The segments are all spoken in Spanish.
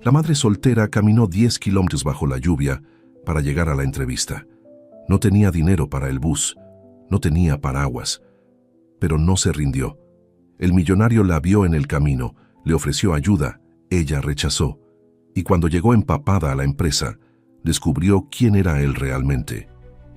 La madre soltera caminó 10 kilómetros bajo la lluvia para llegar a la entrevista. No tenía dinero para el bus, no tenía paraguas, pero no se rindió. El millonario la vio en el camino, le ofreció ayuda, ella rechazó, y cuando llegó empapada a la empresa, descubrió quién era él realmente.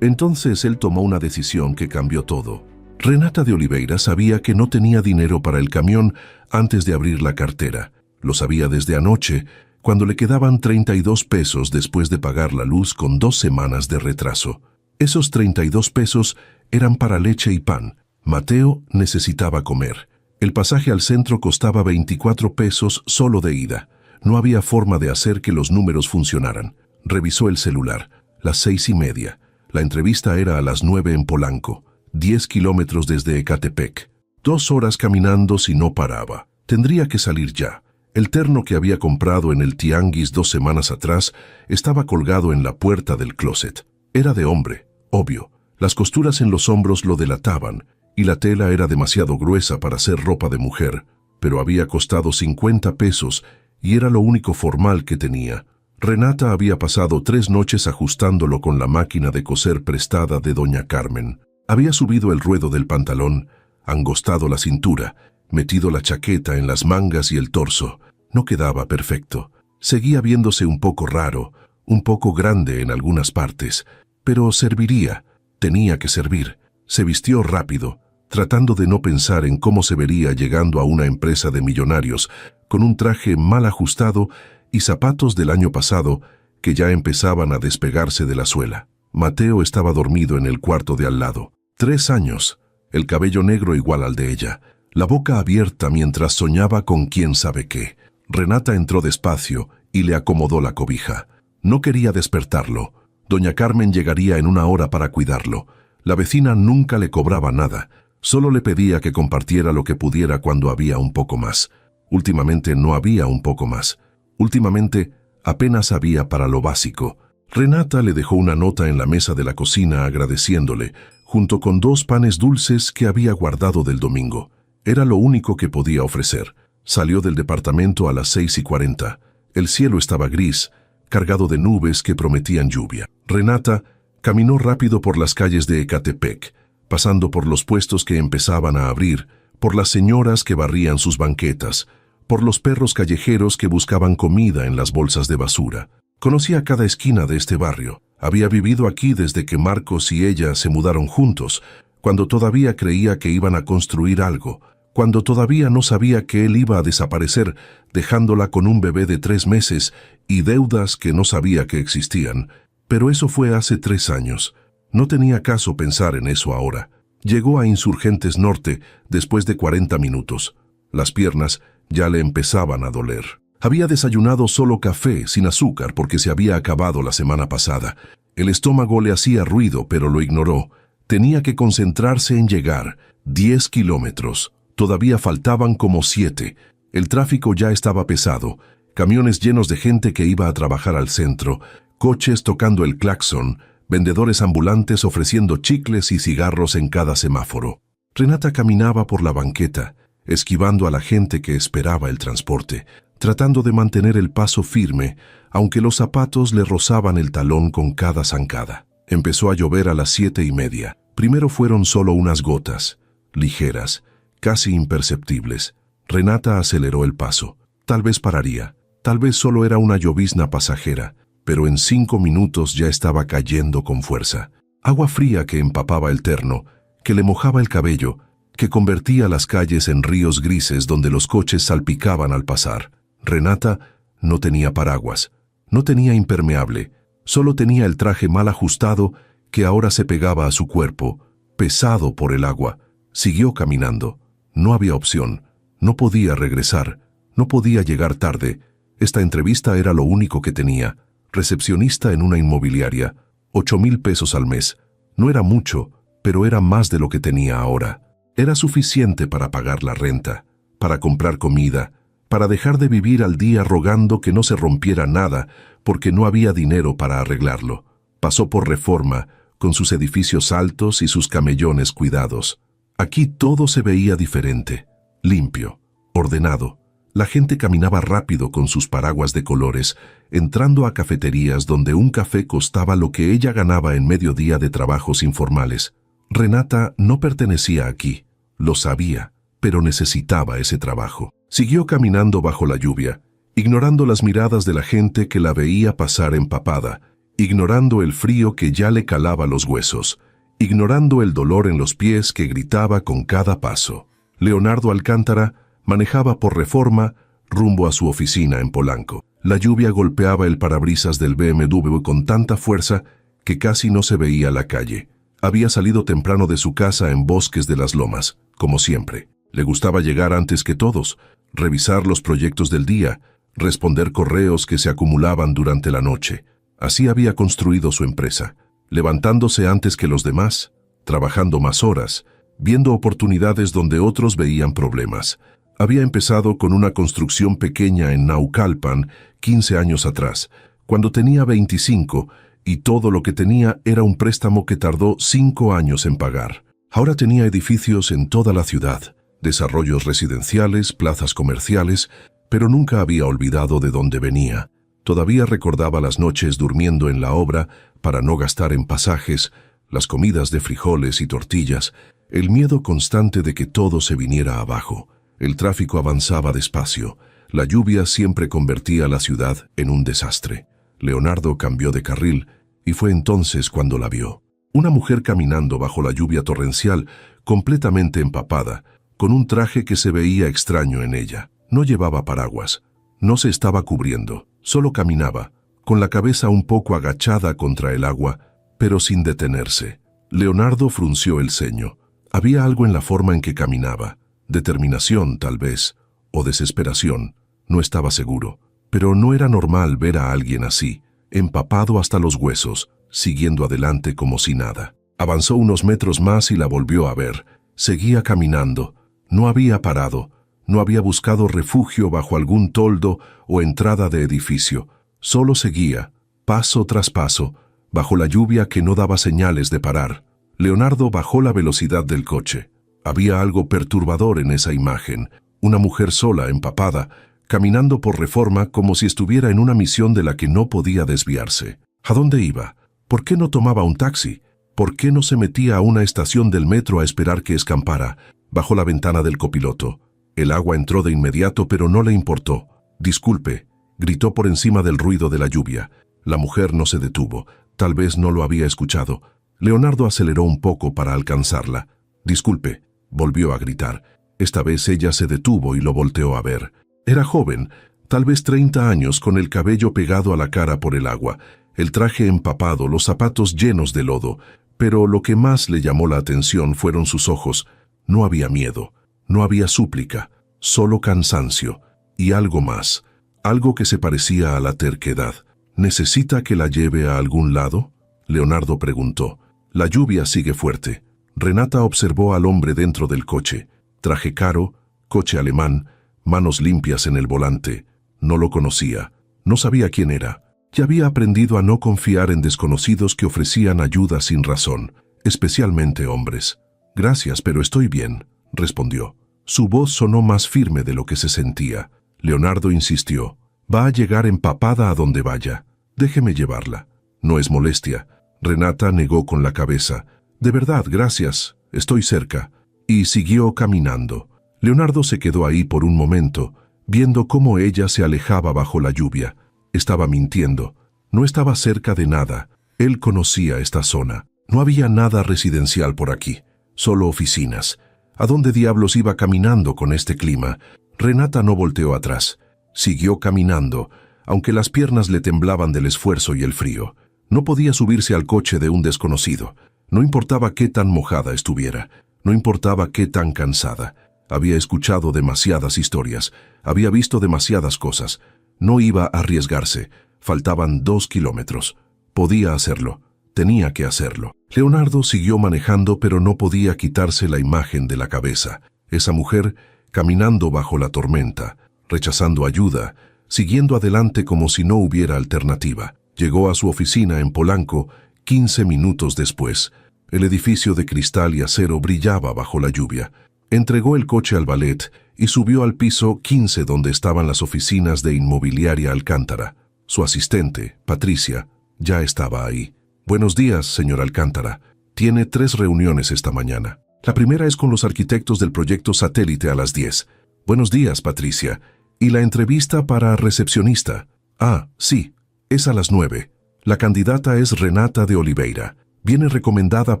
Entonces él tomó una decisión que cambió todo. Renata de Oliveira sabía que no tenía dinero para el camión antes de abrir la cartera. Lo sabía desde anoche, cuando le quedaban 32 pesos después de pagar la luz con 2 semanas de retraso. Esos 32 pesos eran para leche y pan. Mateo necesitaba comer. El pasaje al centro costaba 24 pesos solo de ida. No había forma de hacer que los números funcionaran. Revisó el celular. Las 6:30. La entrevista era a las 9 en Polanco, 10 kilómetros desde Ecatepec. 2 horas caminando si no paraba. Tendría que salir ya. El terno que había comprado en el tianguis 2 semanas atrás estaba colgado en la puerta del closet. Era de hombre, obvio. Las costuras en los hombros lo delataban, y la tela era demasiado gruesa para ser ropa de mujer, pero había costado 50 pesos y era lo único formal que tenía. Renata había pasado 3 noches ajustándolo con la máquina de coser prestada de doña Carmen. Había subido el ruedo del pantalón, angostado la cintura, metido la chaqueta en las mangas y el torso. No quedaba perfecto. Seguía viéndose un poco raro, un poco grande en algunas partes, pero serviría. Tenía que servir. Se vistió rápido, tratando de no pensar en cómo se vería llegando a una empresa de millonarios, con un traje mal ajustado y zapatos del año pasado que ya empezaban a despegarse de la suela. Mateo estaba dormido en el cuarto de al lado. 3 años, el cabello negro igual al de ella, la boca abierta mientras soñaba con quién sabe qué. Renata entró despacio y le acomodó la cobija. No quería despertarlo. Doña Carmen llegaría en 1 hora para cuidarlo. La vecina nunca le cobraba nada, solo le pedía que compartiera lo que pudiera cuando había un poco más. Últimamente no había un poco más. Últimamente apenas había para lo básico. Renata le dejó una nota en la mesa de la cocina agradeciéndole, junto con 2 panes dulces que había guardado del domingo. Era lo único que podía ofrecer. Salió del departamento a las 6:40. El cielo estaba gris, cargado de nubes que prometían lluvia. Renata caminó rápido por las calles de Ecatepec, pasando por los puestos que empezaban a abrir, por las señoras que barrían sus banquetas, por los perros callejeros que buscaban comida en las bolsas de basura. Conocía cada esquina de este barrio. Había vivido aquí desde que Marcos y ella se mudaron juntos, cuando todavía creía que iban a construir algo, cuando todavía no sabía que él iba a desaparecer, dejándola con un bebé de 3 meses y deudas que no sabía que existían. Pero eso fue hace 3 años. No tenía caso pensar en eso ahora. Llegó a Insurgentes Norte después de 40 minutos. Las piernas ya le empezaban a doler. Había desayunado solo café, sin azúcar, porque se había acabado la semana pasada. El estómago le hacía ruido, pero lo ignoró. Tenía que concentrarse en llegar. 10 kilómetros. Todavía faltaban como 7. El tráfico ya estaba pesado. Camiones llenos de gente que iba a trabajar al centro, coches tocando el claxon, vendedores ambulantes ofreciendo chicles y cigarros en cada semáforo. Renata caminaba por la banqueta, esquivando a la gente que esperaba el transporte, tratando de mantener el paso firme, aunque los zapatos le rozaban el talón con cada zancada. Empezó a llover a las 7:30. Primero fueron solo unas gotas, ligeras, casi imperceptibles. Renata aceleró el paso. Tal vez pararía, tal vez solo era una llovizna pasajera, pero en 5 minutos ya estaba cayendo con fuerza. Agua fría que empapaba el terno, que le mojaba el cabello, que convertía las calles en ríos grises donde los coches salpicaban al pasar. Renata no tenía paraguas, no tenía impermeable, solo tenía el traje mal ajustado que ahora se pegaba a su cuerpo, pesado por el agua. Siguió caminando. No había opción. No podía regresar. No podía llegar tarde. Esta entrevista era lo único que tenía. Recepcionista en una inmobiliaria. 8,000 pesos al mes. No era mucho, pero era más de lo que tenía ahora. Era suficiente para pagar la renta, para comprar comida, para dejar de vivir al día rogando que no se rompiera nada porque no había dinero para arreglarlo. Pasó por Reforma, con sus edificios altos y sus camellones cuidados. Aquí todo se veía diferente, limpio, ordenado. La gente caminaba rápido con sus paraguas de colores, entrando a cafeterías donde un café costaba lo que ella ganaba en mediodía de trabajos informales. Renata no pertenecía aquí, lo sabía, pero necesitaba ese trabajo. Siguió caminando bajo la lluvia, ignorando las miradas de la gente que la veía pasar empapada, ignorando el frío que ya le calaba los huesos, ignorando el dolor en los pies que gritaba con cada paso. Leonardo Alcántara manejaba por Reforma rumbo a su oficina en Polanco. La lluvia golpeaba el parabrisas del BMW con tanta fuerza que casi no se veía la calle. Había salido temprano de su casa en Bosques de las Lomas, como siempre. Le gustaba llegar antes que todos, revisar los proyectos del día, responder correos que se acumulaban durante la noche. Así había construido su empresa, levantándose antes que los demás, trabajando más horas, viendo oportunidades donde otros veían problemas. Había empezado con una construcción pequeña en Naucalpan 15 años atrás, cuando tenía 25, y todo lo que tenía era un préstamo que tardó 5 años en pagar. Ahora tenía edificios en toda la ciudad, desarrollos residenciales, plazas comerciales, pero nunca había olvidado de dónde venía. Todavía recordaba las noches durmiendo en la obra para no gastar en pasajes, las comidas de frijoles y tortillas, el miedo constante de que todo se viniera abajo. El tráfico avanzaba despacio. La lluvia siempre convertía la ciudad en un desastre. Leonardo cambió de carril y fue entonces cuando la vio. Una mujer caminando bajo la lluvia torrencial, completamente empapada, con un traje que se veía extraño en ella. No llevaba paraguas, no se estaba cubriendo, solo caminaba, con la cabeza un poco agachada contra el agua, pero sin detenerse. Leonardo frunció el ceño. Había algo en la forma en que caminaba. Determinación, tal vez, o desesperación, no estaba seguro. Pero no era normal ver a alguien así, empapado hasta los huesos, siguiendo adelante como si nada. Avanzó unos metros más y la volvió a ver. Seguía caminando. No había parado. No había buscado refugio bajo algún toldo o entrada de edificio. Solo seguía, paso tras paso, bajo la lluvia que no daba señales de parar. Leonardo bajó la velocidad del coche. Había algo perturbador en esa imagen. Una mujer sola, empapada, caminando por Reforma como si estuviera en una misión de la que no podía desviarse. ¿A dónde iba? ¿Por qué no tomaba un taxi? ¿Por qué no se metía a una estación del metro a esperar que escampara? Bajó la ventana del copiloto. El agua entró de inmediato, pero no le importó. «Disculpe», gritó por encima del ruido de la lluvia. La mujer no se detuvo. Tal vez no lo había escuchado. Leonardo aceleró un poco para alcanzarla. «Disculpe», volvió a gritar. Esta vez ella se detuvo y lo volteó a ver. Era joven, tal vez 30 años, con el cabello pegado a la cara por el agua, el traje empapado, los zapatos llenos de lodo. Pero lo que más le llamó la atención fueron sus ojos. No había miedo, no había súplica, solo cansancio y algo más, algo que se parecía a la terquedad. «¿Necesita que la lleve a algún lado?», Leonardo preguntó. «La lluvia sigue fuerte». Renata observó al hombre dentro del coche. Traje caro, coche alemán, manos limpias en el volante. No lo conocía, no sabía quién era. Ya había aprendido a no confiar en desconocidos que ofrecían ayuda sin razón, especialmente hombres. «Gracias, pero estoy bien», respondió. Su voz sonó más firme de lo que se sentía. Leonardo insistió. «Va a llegar empapada a donde vaya. Déjeme llevarla». «No es molestia». Renata negó con la cabeza. «De verdad, gracias. Estoy cerca». Y siguió caminando. Leonardo se quedó ahí por un momento, viendo cómo ella se alejaba bajo la lluvia. Estaba mintiendo. No estaba cerca de nada. Él conocía esta zona. No había nada residencial por aquí, solo oficinas. ¿A dónde diablos iba caminando con este clima? Renata no volteó atrás. Siguió caminando, aunque las piernas le temblaban del esfuerzo y el frío. No podía subirse al coche de un desconocido. No importaba qué tan mojada estuviera. No importaba qué tan cansada. Había escuchado demasiadas historias. Había visto demasiadas cosas. No iba a arriesgarse. Faltaban 2 kilómetros. Podía hacerlo. Tenía que hacerlo. Leonardo siguió manejando, pero no podía quitarse la imagen de la cabeza. Esa mujer caminando bajo la tormenta, rechazando ayuda, siguiendo adelante como si no hubiera alternativa. Llegó a su oficina en Polanco 15 minutos después. El edificio de cristal y acero brillaba bajo la lluvia. Entregó el coche al valet y subió al piso 15 donde estaban las oficinas de Inmobiliaria Alcántara. Su asistente, Patricia, ya estaba ahí. Buenos días, señor Alcántara. Tiene 3 reuniones esta mañana. La primera es con los arquitectos del proyecto Satélite a las 10. Buenos días, Patricia. ¿Y la entrevista para recepcionista? Ah, sí, es a las 9. La candidata es Renata de Oliveira. Viene recomendada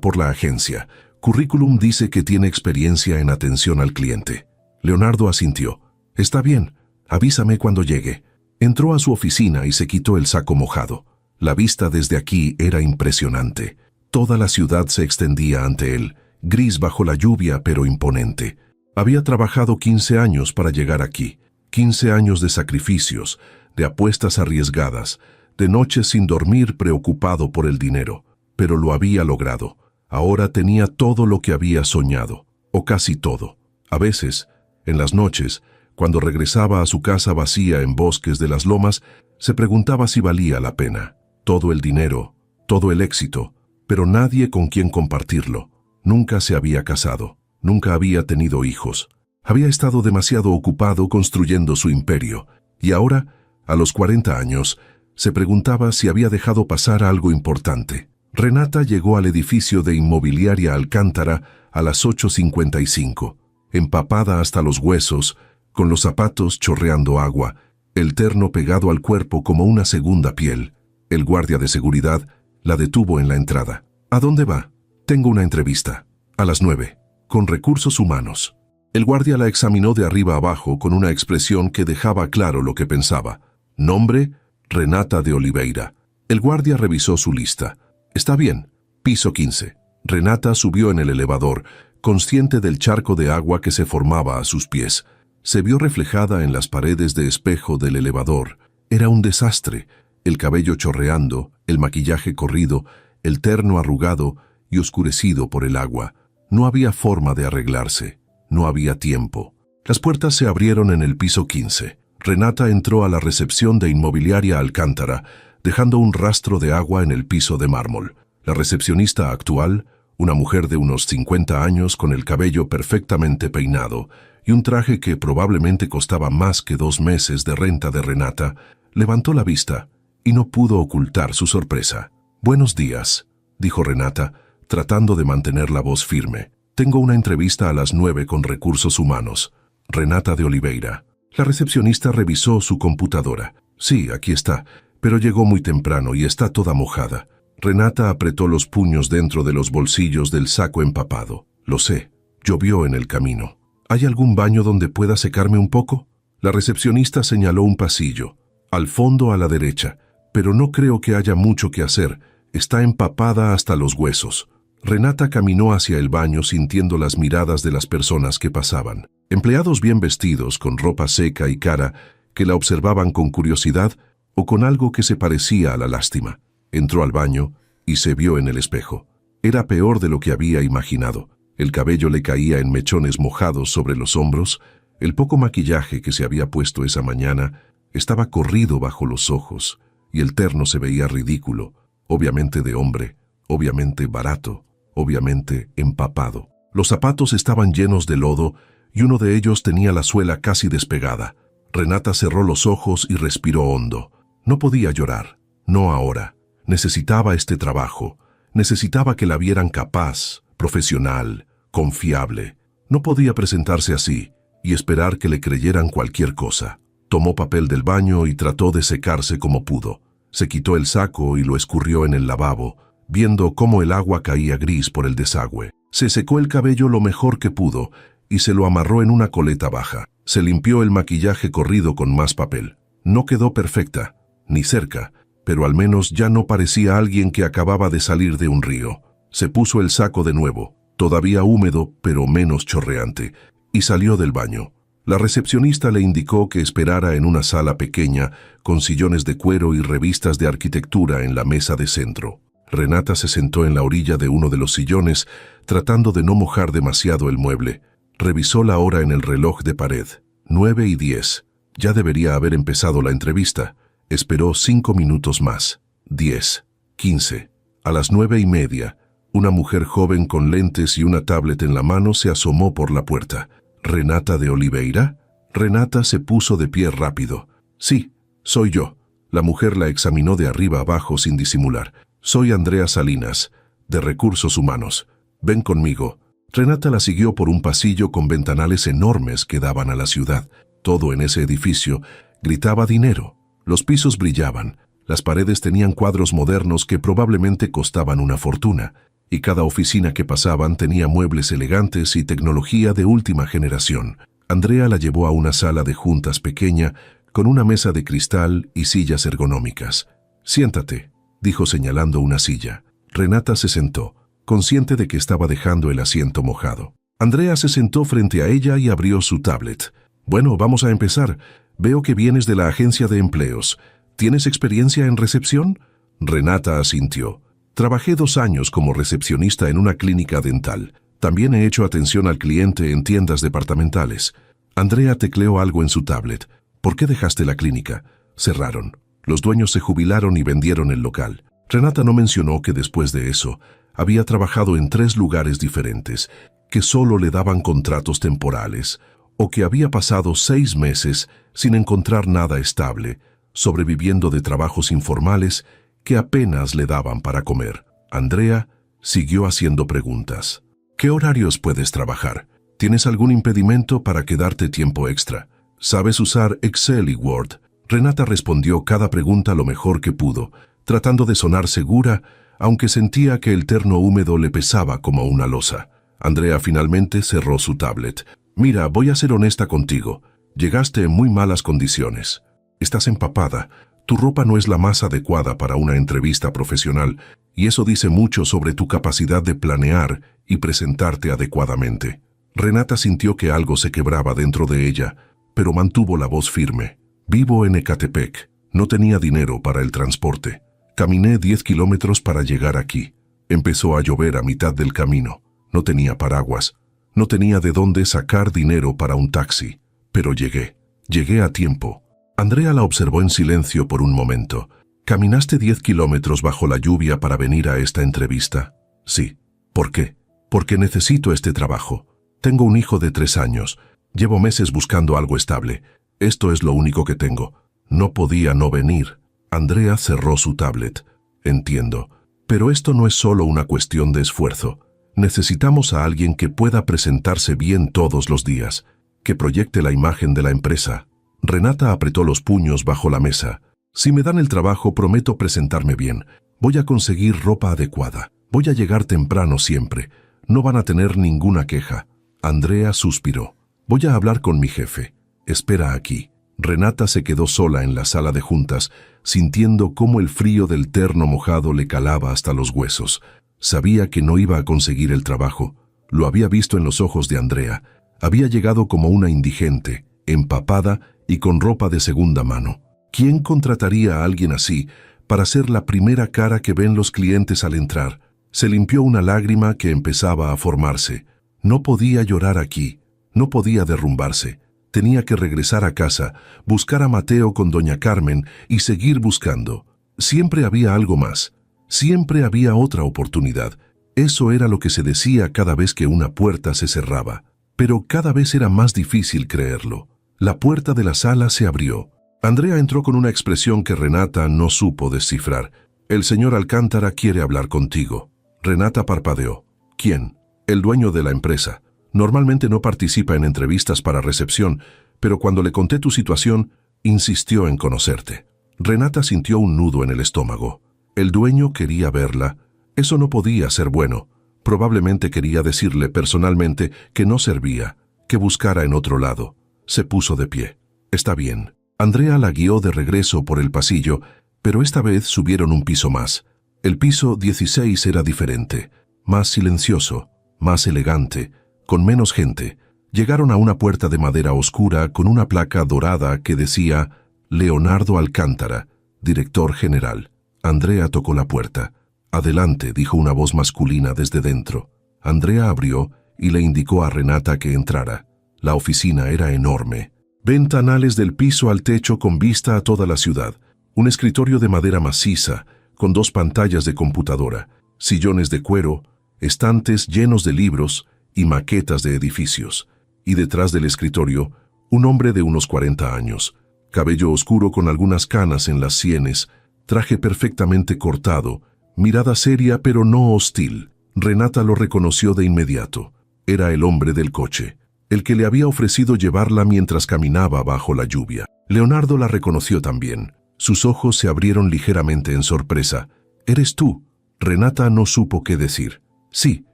por la agencia. Currículum dice que tiene experiencia en atención al cliente. Leonardo asintió. Está bien, avísame cuando llegue. Entró a su oficina y se quitó el saco mojado. La vista desde aquí era impresionante. Toda la ciudad se extendía ante él, gris bajo la lluvia pero imponente. Había trabajado 15 años para llegar aquí. 15 años de sacrificios, de apuestas arriesgadas, de noches sin dormir preocupado por el dinero. Pero lo había logrado. Ahora tenía todo lo que había soñado, o casi todo. A veces, en las noches, cuando regresaba a su casa vacía en Bosques de las Lomas, se preguntaba si valía la pena. Todo el dinero, todo el éxito, pero nadie con quien compartirlo. Nunca se había casado, nunca había tenido hijos. Había estado demasiado ocupado construyendo su imperio, y ahora, a los 40 años, se preguntaba si había dejado pasar algo importante. Renata llegó al edificio de Inmobiliaria Alcántara a las 8:55, empapada hasta los huesos, con los zapatos chorreando agua, el terno pegado al cuerpo como una segunda piel. El guardia de seguridad la detuvo en la entrada. ¿A dónde va? Tengo una entrevista. A las 9, con recursos humanos. El guardia la examinó de arriba abajo con una expresión que dejaba claro lo que pensaba. Nombre, Renata de Oliveira. El guardia revisó su lista. Está bien, piso 15. Renata subió en el elevador, consciente del charco de agua que se formaba a sus pies. Se vio reflejada en las paredes de espejo del elevador. Era un desastre. El cabello chorreando, el maquillaje corrido, el terno arrugado y oscurecido por el agua. No había forma de arreglarse. No había tiempo. Las puertas se abrieron en el piso 15. Renata entró a la recepción de Inmobiliaria Alcántara, dejando un rastro de agua en el piso de mármol. La recepcionista actual, una mujer de unos 50 años con el cabello perfectamente peinado y un traje que probablemente costaba más que 2 meses de renta de Renata, levantó la vista y no pudo ocultar su sorpresa. «Buenos días», dijo Renata, tratando de mantener la voz firme. «Tengo una entrevista a las 9 con recursos humanos. Renata de Oliveira». La recepcionista revisó su computadora. «Sí, aquí está, pero llegó muy temprano y está toda mojada». Renata apretó los puños dentro de los bolsillos del saco empapado. «Lo sé, llovió en el camino. ¿Hay algún baño donde pueda secarme un poco?» La recepcionista señaló un pasillo. «Al fondo a la derecha, pero no creo que haya mucho que hacer. Está empapada hasta los huesos». Renata caminó hacia el baño sintiendo las miradas de las personas que pasaban. Empleados bien vestidos, con ropa seca y cara, que la observaban con curiosidad o con algo que se parecía a la lástima. Entró al baño y se vio en el espejo. Era peor de lo que había imaginado. El cabello le caía en mechones mojados sobre los hombros, el poco maquillaje que se había puesto esa mañana estaba corrido bajo los ojos, y el terno se veía ridículo, obviamente de hombre, obviamente barato, obviamente empapado. Los zapatos estaban llenos de lodo y uno de ellos tenía la suela casi despegada. Renata cerró los ojos y respiró hondo. No podía llorar, no ahora. Necesitaba este trabajo, necesitaba que la vieran capaz, profesional, confiable. No podía presentarse así y esperar que le creyeran cualquier cosa. Tomó papel del baño y trató de secarse como pudo. Se quitó el saco y lo escurrió en el lavabo, viendo cómo el agua caía gris por el desagüe. Se secó el cabello lo mejor que pudo y se lo amarró en una coleta baja. Se limpió el maquillaje corrido con más papel. No quedó perfecta, ni cerca, pero al menos ya no parecía alguien que acababa de salir de un río. Se puso el saco de nuevo, todavía húmedo pero menos chorreante, y salió del baño. La recepcionista le indicó que esperara en una sala pequeña, con sillones de cuero y revistas de arquitectura en la mesa de centro. Renata se sentó en la orilla de uno de los sillones, tratando de no mojar demasiado el mueble. Revisó la hora en el reloj de pared. 9:10. Ya debería haber empezado la entrevista. Esperó 5 minutos más. 10, 15. A las 9:30, una mujer joven con lentes y una tablet en la mano se asomó por la puerta. ¿Renata de Oliveira? Renata se puso de pie rápido. Sí, soy yo. La mujer la examinó de arriba abajo sin disimular. Soy Andrea Salinas, de Recursos Humanos. Ven conmigo. Renata la siguió por un pasillo con ventanales enormes que daban a la ciudad. Todo en ese edificio gritaba dinero. Los pisos brillaban. Las paredes tenían cuadros modernos que probablemente costaban una fortuna. Y cada oficina que pasaban tenía muebles elegantes y tecnología de última generación. Andrea la llevó a una sala de juntas pequeña, con una mesa de cristal y sillas ergonómicas. Siéntate, dijo señalando una silla. Renata se sentó, consciente de que estaba dejando el asiento mojado. Andrea se sentó frente a ella y abrió su tablet. Bueno, vamos a empezar. Veo que vienes de la agencia de empleos. ¿Tienes experiencia en recepción? Renata asintió. Trabajé 2 años como recepcionista en una clínica dental. También he hecho atención al cliente en tiendas departamentales. Andrea tecleó algo en su tablet. ¿Por qué dejaste la clínica? Cerraron. Los dueños se jubilaron y vendieron el local. Renata no mencionó que después de eso había trabajado en 3 lugares diferentes, que solo le daban contratos temporales, o que había pasado 6 meses sin encontrar nada estable, sobreviviendo de trabajos informales que apenas le daban para comer. Andrea siguió haciendo preguntas. ¿Qué horarios puedes trabajar? ¿Tienes algún impedimento para quedarte tiempo extra? ¿Sabes usar Excel y Word? Renata respondió cada pregunta lo mejor que pudo, tratando de sonar segura, aunque sentía que el terno húmedo le pesaba como una losa. Andrea finalmente cerró su tablet. Mira, voy a ser honesta contigo. Llegaste en muy malas condiciones. Estás empapada. Tu ropa no es la más adecuada para una entrevista profesional, y eso dice mucho sobre tu capacidad de planear y presentarte adecuadamente. Renata sintió que algo se quebraba dentro de ella, pero mantuvo la voz firme. Vivo en Ecatepec. No tenía dinero para el transporte. Caminé 10 kilómetros para llegar aquí. Empezó a llover a mitad del camino. No tenía paraguas. No tenía de dónde sacar dinero para un taxi. Pero llegué. Llegué a tiempo. Andrea la observó en silencio por un momento. ¿Caminaste 10 kilómetros bajo la lluvia para venir a esta entrevista? Sí. ¿Por qué? Porque necesito este trabajo. Tengo un hijo de 3 años. Llevo meses buscando algo estable. Esto es lo único que tengo. No podía no venir. Andrea cerró su tablet. Entiendo. Pero esto no es solo una cuestión de esfuerzo. Necesitamos a alguien que pueda presentarse bien todos los días, que proyecte la imagen de la empresa. Renata apretó los puños bajo la mesa. Si me dan el trabajo, prometo presentarme bien. Voy a conseguir ropa adecuada. Voy a llegar temprano siempre. No van a tener ninguna queja. Andrea suspiró. Voy a hablar con mi jefe. Espera aquí. Renata se quedó sola en la sala de juntas, sintiendo cómo el frío del terno mojado le calaba hasta los huesos. Sabía que no iba a conseguir el trabajo. Lo había visto en los ojos de Andrea. Había llegado como una indigente, empapada y con ropa de segunda mano. ¿Quién contrataría a alguien así para ser la primera cara que ven los clientes al entrar? Se limpió una lágrima que empezaba a formarse. No podía llorar aquí. No podía derrumbarse. Tenía que regresar a casa, buscar a Mateo con doña Carmen y seguir buscando. Siempre había algo más. Siempre había otra oportunidad. Eso era lo que se decía cada vez que una puerta se cerraba. Pero cada vez era más difícil creerlo. La puerta de la sala se abrió. Andrea entró con una expresión que Renata no supo descifrar. El señor Alcántara quiere hablar contigo. Renata parpadeó. ¿Quién? El dueño de la empresa. Normalmente no participa en entrevistas para recepción, pero cuando le conté tu situación, insistió en conocerte. Renata sintió un nudo en el estómago. El dueño quería verla. Eso no podía ser bueno. Probablemente quería decirle personalmente que no servía, que buscara en otro lado. Se puso de pie. Está bien. Andrea la guió de regreso por el pasillo, pero esta vez subieron un piso más. El piso 16 era diferente, más silencioso, más elegante, con menos gente. Llegaron a una puerta de madera oscura con una placa dorada que decía Leonardo Alcántara, director general. Andrea tocó la puerta. Adelante, dijo una voz masculina desde dentro. Andrea abrió y le indicó a Renata que entrara. La oficina era enorme. Ventanales del piso al techo con vista a toda la ciudad. Un escritorio de madera maciza, con 2 pantallas de computadora, sillones de cuero, estantes llenos de libros y maquetas de edificios. y detrás del escritorio, un hombre de unos 40 años, cabello oscuro con algunas canas en las sienes, traje perfectamente cortado, mirada seria pero no hostil. Renata lo reconoció de inmediato. Era el hombre del coche, el que le había ofrecido llevarla mientras caminaba bajo la lluvia. Leonardo la reconoció también. Sus ojos se abrieron ligeramente en sorpresa. «¿Eres tú?» Renata no supo qué decir. «Sí».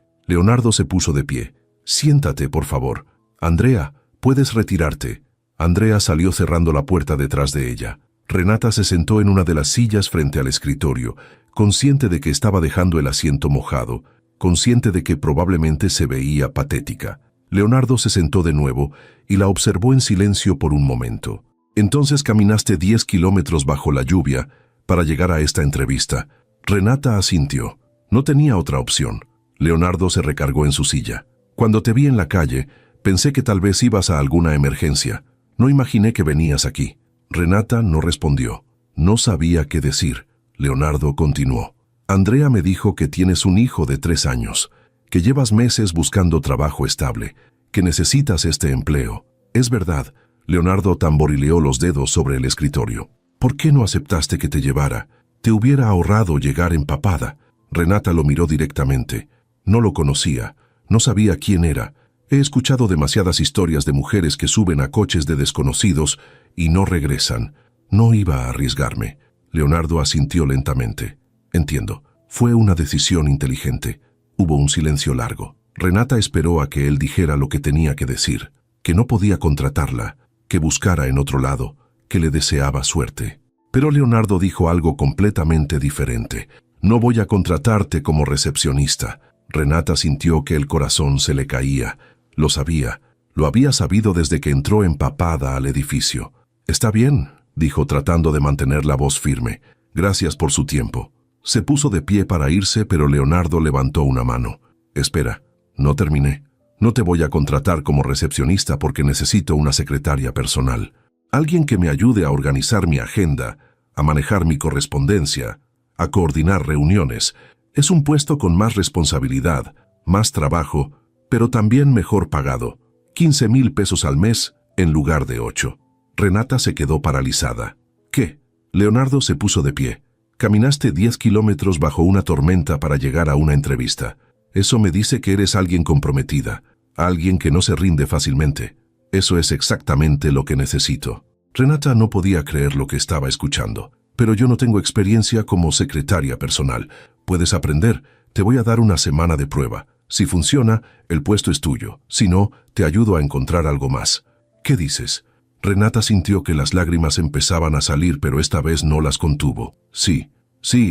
Leonardo se puso de pie. «Siéntate, por favor. Andrea, puedes retirarte». Andrea salió cerrando la puerta detrás de ella. Renata se sentó en una de las sillas frente al escritorio, consciente de que estaba dejando el asiento mojado, consciente de que probablemente se veía patética. Leonardo se sentó de nuevo y la observó en silencio por un momento. «Entonces caminaste 10 kilómetros bajo la lluvia para llegar a esta entrevista». Renata asintió. No tenía otra opción. Leonardo se recargó en su silla. «Cuando te vi en la calle, pensé que tal vez ibas a alguna emergencia. No imaginé que venías aquí». Renata no respondió. No sabía qué decir. Leonardo continuó. «Andrea me dijo que tienes un hijo de 3 años, que llevas meses buscando trabajo estable, que necesitas este empleo. ¿Es verdad?» Leonardo tamborileó los dedos sobre el escritorio. «¿Por qué no aceptaste que te llevara? Te hubiera ahorrado llegar empapada». Renata lo miró directamente. No lo conocía, no sabía quién era. He escuchado demasiadas historias de mujeres que suben a coches de desconocidos y no regresan. No iba a arriesgarme. Leonardo asintió lentamente. «Entiendo. Fue una decisión inteligente». Hubo un silencio largo. Renata esperó a que él dijera lo que tenía que decir, que no podía contratarla, que buscara en otro lado, que le deseaba suerte. Pero Leonardo dijo algo completamente diferente. «No voy a contratarte como recepcionista». Renata sintió que el corazón se le caía. Lo sabía. Lo había sabido desde que entró empapada al edificio. «Está bien», dijo tratando de mantener la voz firme. «Gracias por su tiempo». Se puso de pie para irse, pero Leonardo levantó una mano. «Espera, no terminé. No te voy a contratar como recepcionista porque necesito una secretaria personal. Alguien que me ayude a organizar mi agenda, a manejar mi correspondencia, a coordinar reuniones. Es un puesto con más responsabilidad, más trabajo, pero también mejor pagado. 15,000 pesos al mes en lugar de 8. Renata se quedó paralizada. «¿Qué?» Leonardo se puso de pie. «Caminaste 10 kilómetros bajo una tormenta para llegar a una entrevista. Eso me dice que eres alguien comprometida, alguien que no se rinde fácilmente. Eso es exactamente lo que necesito». Renata no podía creer lo que estaba escuchando. «Pero yo no tengo experiencia como secretaria personal. Puedes aprender. Te voy a dar una semana de prueba. Si funciona, el puesto es tuyo. Si no, te ayudo a encontrar algo más». «¿Qué dices?» Renata sintió que las lágrimas empezaban a salir, pero esta vez no las contuvo. Sí,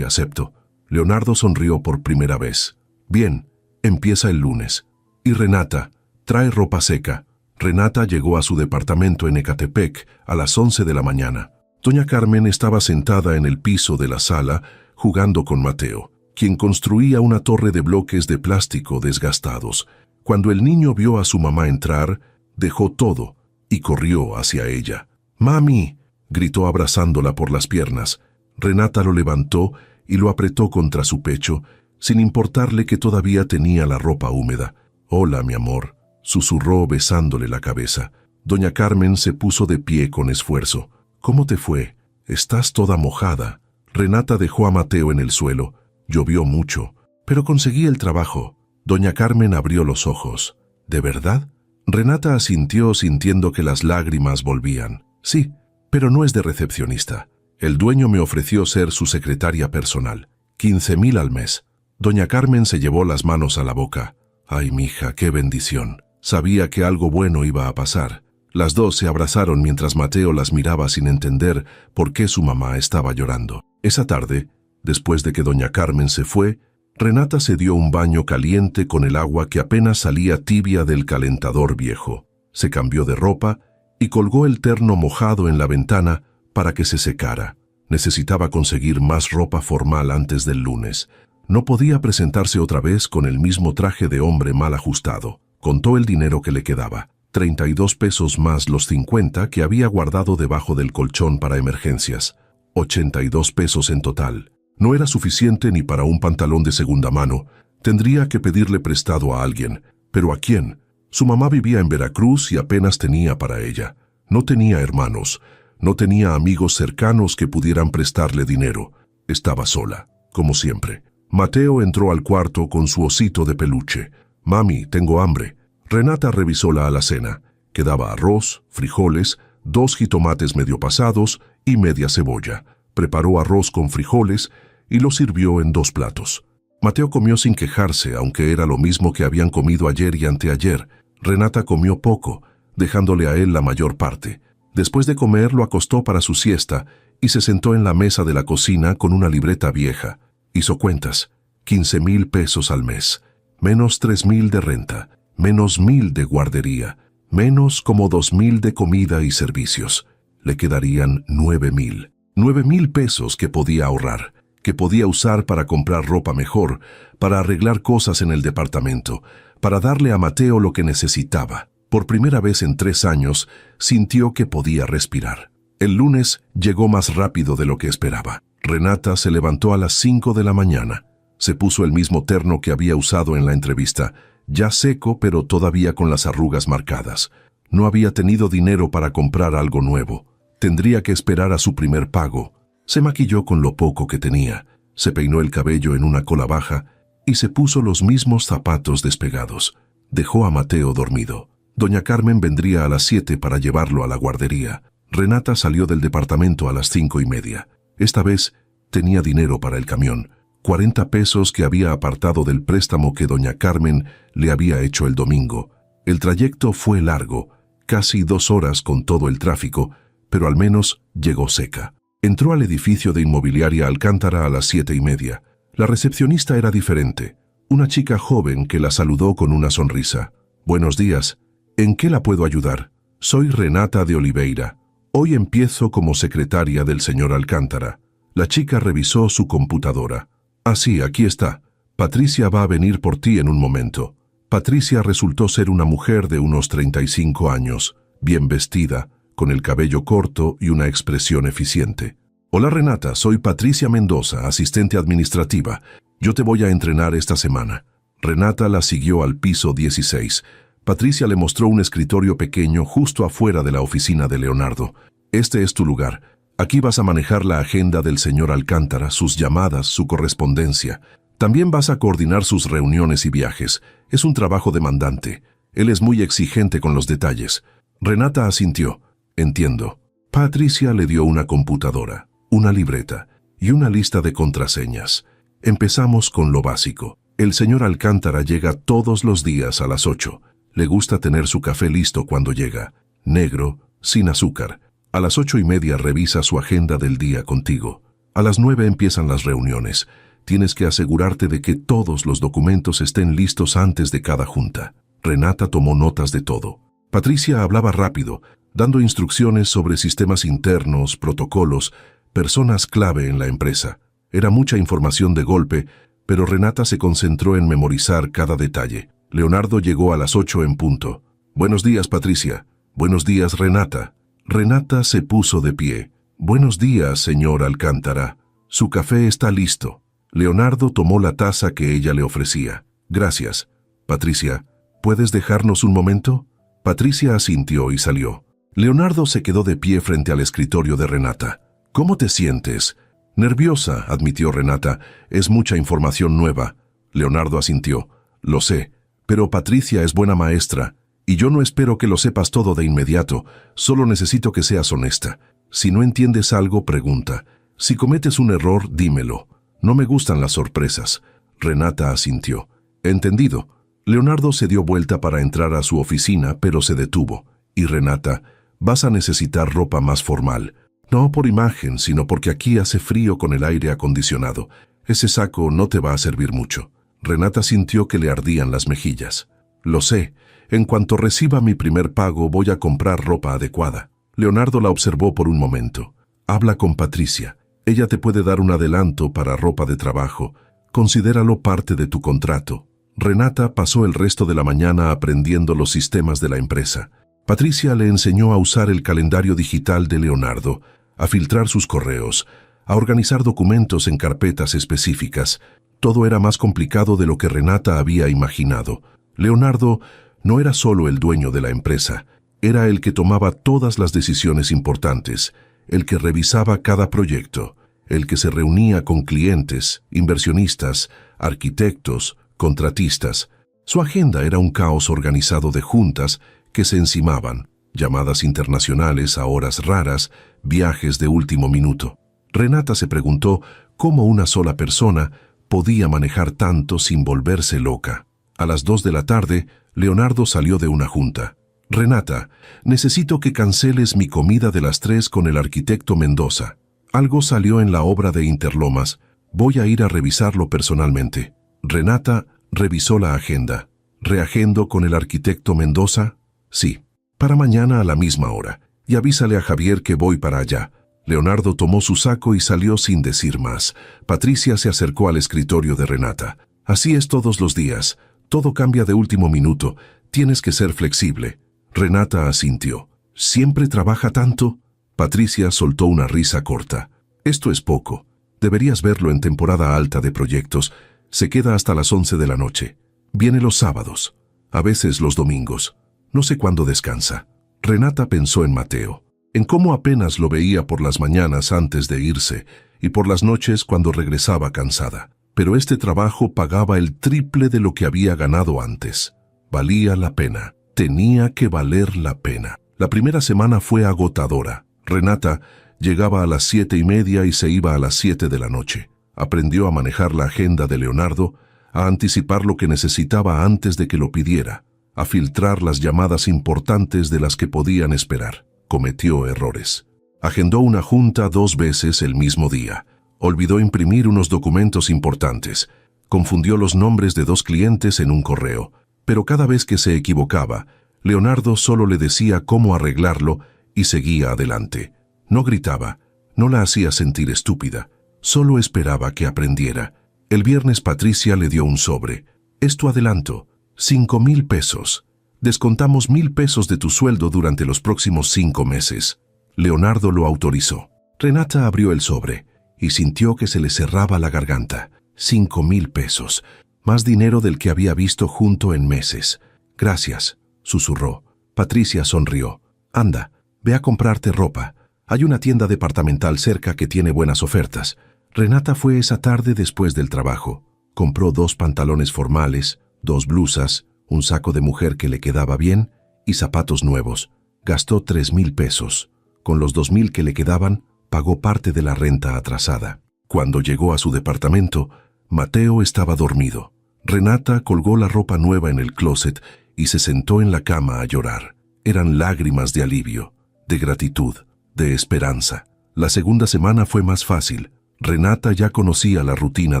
acepto». Leonardo sonrió por primera vez. «Bien, empieza el lunes. Y Renata, trae ropa seca». Renata llegó a su departamento en Ecatepec a las 11 de la mañana. Doña Carmen estaba sentada en el piso de la sala jugando con Mateo, quien construía una torre de bloques de plástico desgastados. Cuando el niño vio a su mamá entrar, dejó todo y corrió hacia ella. «¡Mami!», gritó abrazándola por las piernas. Renata lo levantó y lo apretó contra su pecho, sin importarle que todavía tenía la ropa húmeda. «Hola, mi amor», susurró besándole la cabeza. Doña Carmen se puso de pie con esfuerzo. «¿Cómo te fue? Estás toda mojada». Renata dejó a Mateo en el suelo. Llovió mucho, pero conseguí el trabajo. Doña Carmen abrió los ojos. «¿De verdad?» Renata asintió sintiendo que las lágrimas volvían. «Sí, pero no es de recepcionista. El dueño me ofreció ser su secretaria personal. 15,000 al mes». Doña Carmen se llevó las manos a la boca. «Ay, mija, qué bendición». Sabía que algo bueno iba a pasar. Las dos se abrazaron mientras Mateo las miraba sin entender por qué su mamá estaba llorando. Esa tarde, después de que doña Carmen se fue, Renata se dio un baño caliente con el agua que apenas salía tibia del calentador viejo. Se cambió de ropa y colgó el terno mojado en la ventana para que se secara. Necesitaba conseguir más ropa formal antes del lunes. No podía presentarse otra vez con el mismo traje de hombre mal ajustado. Contó el dinero que le quedaba, 32 pesos más los 50 que había guardado debajo del colchón para emergencias. 82 pesos en total. No era suficiente ni para un pantalón de segunda mano. Tendría que pedirle prestado a alguien. ¿Pero a quién? Su mamá vivía en Veracruz y apenas tenía para ella. No tenía hermanos, no tenía amigos cercanos que pudieran prestarle dinero. Estaba sola, como siempre. Mateo entró al cuarto con su osito de peluche. «Mami, tengo hambre». Renata revisó la alacena. Quedaba arroz, frijoles, 2 jitomates medio pasados y media cebolla. Preparó arroz con frijoles y lo sirvió en 2 platos. Mateo comió sin quejarse, aunque era lo mismo que habían comido ayer y anteayer. Renata comió poco, dejándole a él la mayor parte. Después de comer, lo acostó para su siesta y se sentó en la mesa de la cocina con una libreta vieja. Hizo cuentas: 15,000 pesos al mes, menos 3,000 de renta, menos 1,000 de guardería, menos como 2,000 de comida y servicios. Le quedarían 9,000. 9,000 pesos que podía ahorrar, que podía usar para comprar ropa mejor, para arreglar cosas en el departamento, para darle a Mateo lo que necesitaba. Por primera vez en 3 años, sintió que podía respirar. El lunes llegó más rápido de lo que esperaba. Renata se levantó a las 5 de la mañana. Se puso el mismo terno que había usado en la entrevista, ya seco pero todavía con las arrugas marcadas. No había tenido dinero para comprar algo nuevo. Tendría que esperar a su primer pago. Se maquilló con lo poco que tenía, se peinó el cabello en una cola baja y se puso los mismos zapatos despegados. Dejó a Mateo dormido. Doña Carmen vendría a las 7 para llevarlo a la guardería. Renata salió del departamento a las 5:30. Esta vez tenía dinero para el camión, 40 pesos que había apartado del préstamo que doña Carmen le había hecho el domingo. El trayecto fue largo, casi 2 horas con todo el tráfico, pero al menos llegó seca. Entró al edificio de Inmobiliaria Alcántara a las 7:30. La recepcionista era diferente, una chica joven que la saludó con una sonrisa. «Buenos días. ¿En qué la puedo ayudar? Soy Renata de Oliveira. Hoy empiezo como secretaria del señor Alcántara». La chica revisó su computadora. «Ah, sí, aquí está. Patricia va a venir por ti en un momento». Patricia resultó ser una mujer de unos 35 años, bien vestida, con el cabello corto y una expresión eficiente. «Hola Renata, soy Patricia Mendoza, asistente administrativa. Yo te voy a entrenar esta semana». Renata la siguió al piso 16. Patricia le mostró un escritorio pequeño justo afuera de la oficina de Leonardo. «Este es tu lugar. Aquí vas a manejar la agenda del señor Alcántara, sus llamadas, su correspondencia. También vas a coordinar sus reuniones y viajes. Es un trabajo demandante. Él es muy exigente con los detalles». Renata asintió. «Entiendo». Patricia le dio una computadora, una libreta y una lista de contraseñas. Empezamos con lo básico. El señor Alcántara llega todos los días a las 8. Le gusta tener su café listo cuando llega, negro, sin azúcar. A las 8:30 revisa su agenda del día contigo. A las 9 empiezan las reuniones. Tienes que asegurarte de que todos los documentos estén listos antes de cada junta. Renata tomó notas de todo. Patricia hablaba rápido, dando instrucciones sobre sistemas internos, protocolos, personas clave en la empresa. Era mucha información de golpe, pero Renata se concentró en memorizar cada detalle. Leonardo llegó a las 8 en punto. «Buenos días, Patricia». «Buenos días, Renata». Renata se puso de pie. «Buenos días, señor Alcántara. Su café está listo». Leonardo tomó la taza que ella le ofrecía. «Gracias. Patricia, ¿puedes dejarnos un momento?» Patricia asintió y salió. Leonardo se quedó de pie frente al escritorio de Renata. «¿Cómo te sientes?» «Nerviosa», admitió Renata. «Es mucha información nueva». Leonardo asintió. «Lo sé, pero Patricia es buena maestra, y yo no espero que lo sepas todo de inmediato, solo necesito que seas honesta. Si no entiendes algo, pregunta. Si cometes un error, dímelo. No me gustan las sorpresas». Renata asintió. «Entendido». Leonardo se dio vuelta para entrar a su oficina, pero se detuvo. «Y Renata, vas a necesitar ropa más formal. No por imagen, sino porque aquí hace frío con el aire acondicionado. Ese saco no te va a servir mucho». Renata sintió que le ardían las mejillas. «Lo sé. En cuanto reciba mi primer pago, voy a comprar ropa adecuada». Leonardo la observó por un momento. «Habla con Patricia. Ella te puede dar un adelanto para ropa de trabajo. Considéralo parte de tu contrato». Renata pasó el resto de la mañana aprendiendo los sistemas de la empresa. Patricia le enseñó a usar el calendario digital de Leonardo, a filtrar sus correos, a organizar documentos en carpetas específicas. Todo era más complicado de lo que Renata había imaginado. Leonardo No era solo el dueño de la empresa, era el que tomaba todas las decisiones importantes, el que revisaba cada proyecto, el que se reunía con clientes, inversionistas, arquitectos, contratistas. Su agenda era un caos organizado de juntas que se encimaban, llamadas internacionales a horas raras, viajes de último minuto. Renata se preguntó cómo una sola persona podía manejar tanto sin volverse loca. A las 2 de la tarde, Leonardo salió de una junta. «Renata, necesito que canceles mi comida de las 3 con el arquitecto Mendoza. Algo salió en la obra de Interlomas. Voy a ir a revisarlo personalmente». Renata revisó la agenda. «¿Reagendo con el arquitecto Mendoza?» «Sí. Para mañana a la misma hora. Y avísale a Javier que voy para allá». Leonardo tomó su saco y salió sin decir más. Patricia se acercó al escritorio de Renata. «Así es todos los días. Todo cambia de último minuto. Tienes que ser flexible». Renata asintió. «¿Siempre trabaja tanto?» Patricia soltó una risa corta. «Esto es poco. Deberías verlo en temporada alta de proyectos. Se queda hasta las 11 de la noche. Viene los sábados. A veces los domingos. No sé cuándo descansa». Renata pensó en Mateo, en cómo apenas lo veía por las mañanas antes de irse y por las noches cuando regresaba cansada. Pero este trabajo pagaba el triple de lo que había ganado antes. Valía la pena. Tenía que valer la pena. La primera semana fue agotadora. Renata llegaba a las 7:30 y se iba a las 7 de la noche. Aprendió a manejar la agenda de Leonardo, a anticipar lo que necesitaba antes de que lo pidiera, a filtrar las llamadas importantes de las que podían esperar. Cometió errores. Agendó una junta 2 veces el mismo día. Olvidó imprimir unos documentos importantes. Confundió los nombres de 2 clientes en un correo. Pero cada vez que se equivocaba, Leonardo solo le decía cómo arreglarlo y seguía adelante. No gritaba, no la hacía sentir estúpida, solo esperaba que aprendiera. El viernes Patricia le dio un sobre. «Es tu adelanto, 5,000 pesos. Descontamos 1,000 pesos de tu sueldo durante los próximos 5 meses». Leonardo lo autorizó. Renata abrió el sobre y sintió que se le cerraba la garganta. 5,000 pesos. Más dinero del que había visto junto en meses. «Gracias», susurró. Patricia sonrió. «Anda, ve a comprarte ropa. Hay una tienda departamental cerca que tiene buenas ofertas». Renata fue esa tarde después del trabajo. Compró 2 pantalones formales, 2 blusas, un saco de mujer que le quedaba bien y zapatos nuevos. Gastó 3,000 pesos. Con los 2,000 que le quedaban, pagó parte de la renta atrasada. Cuando llegó a su departamento, Mateo estaba dormido. Renata colgó la ropa nueva en el closet y se sentó en la cama a llorar. Eran lágrimas de alivio, de gratitud, de esperanza. La segunda semana fue más fácil. Renata ya conocía la rutina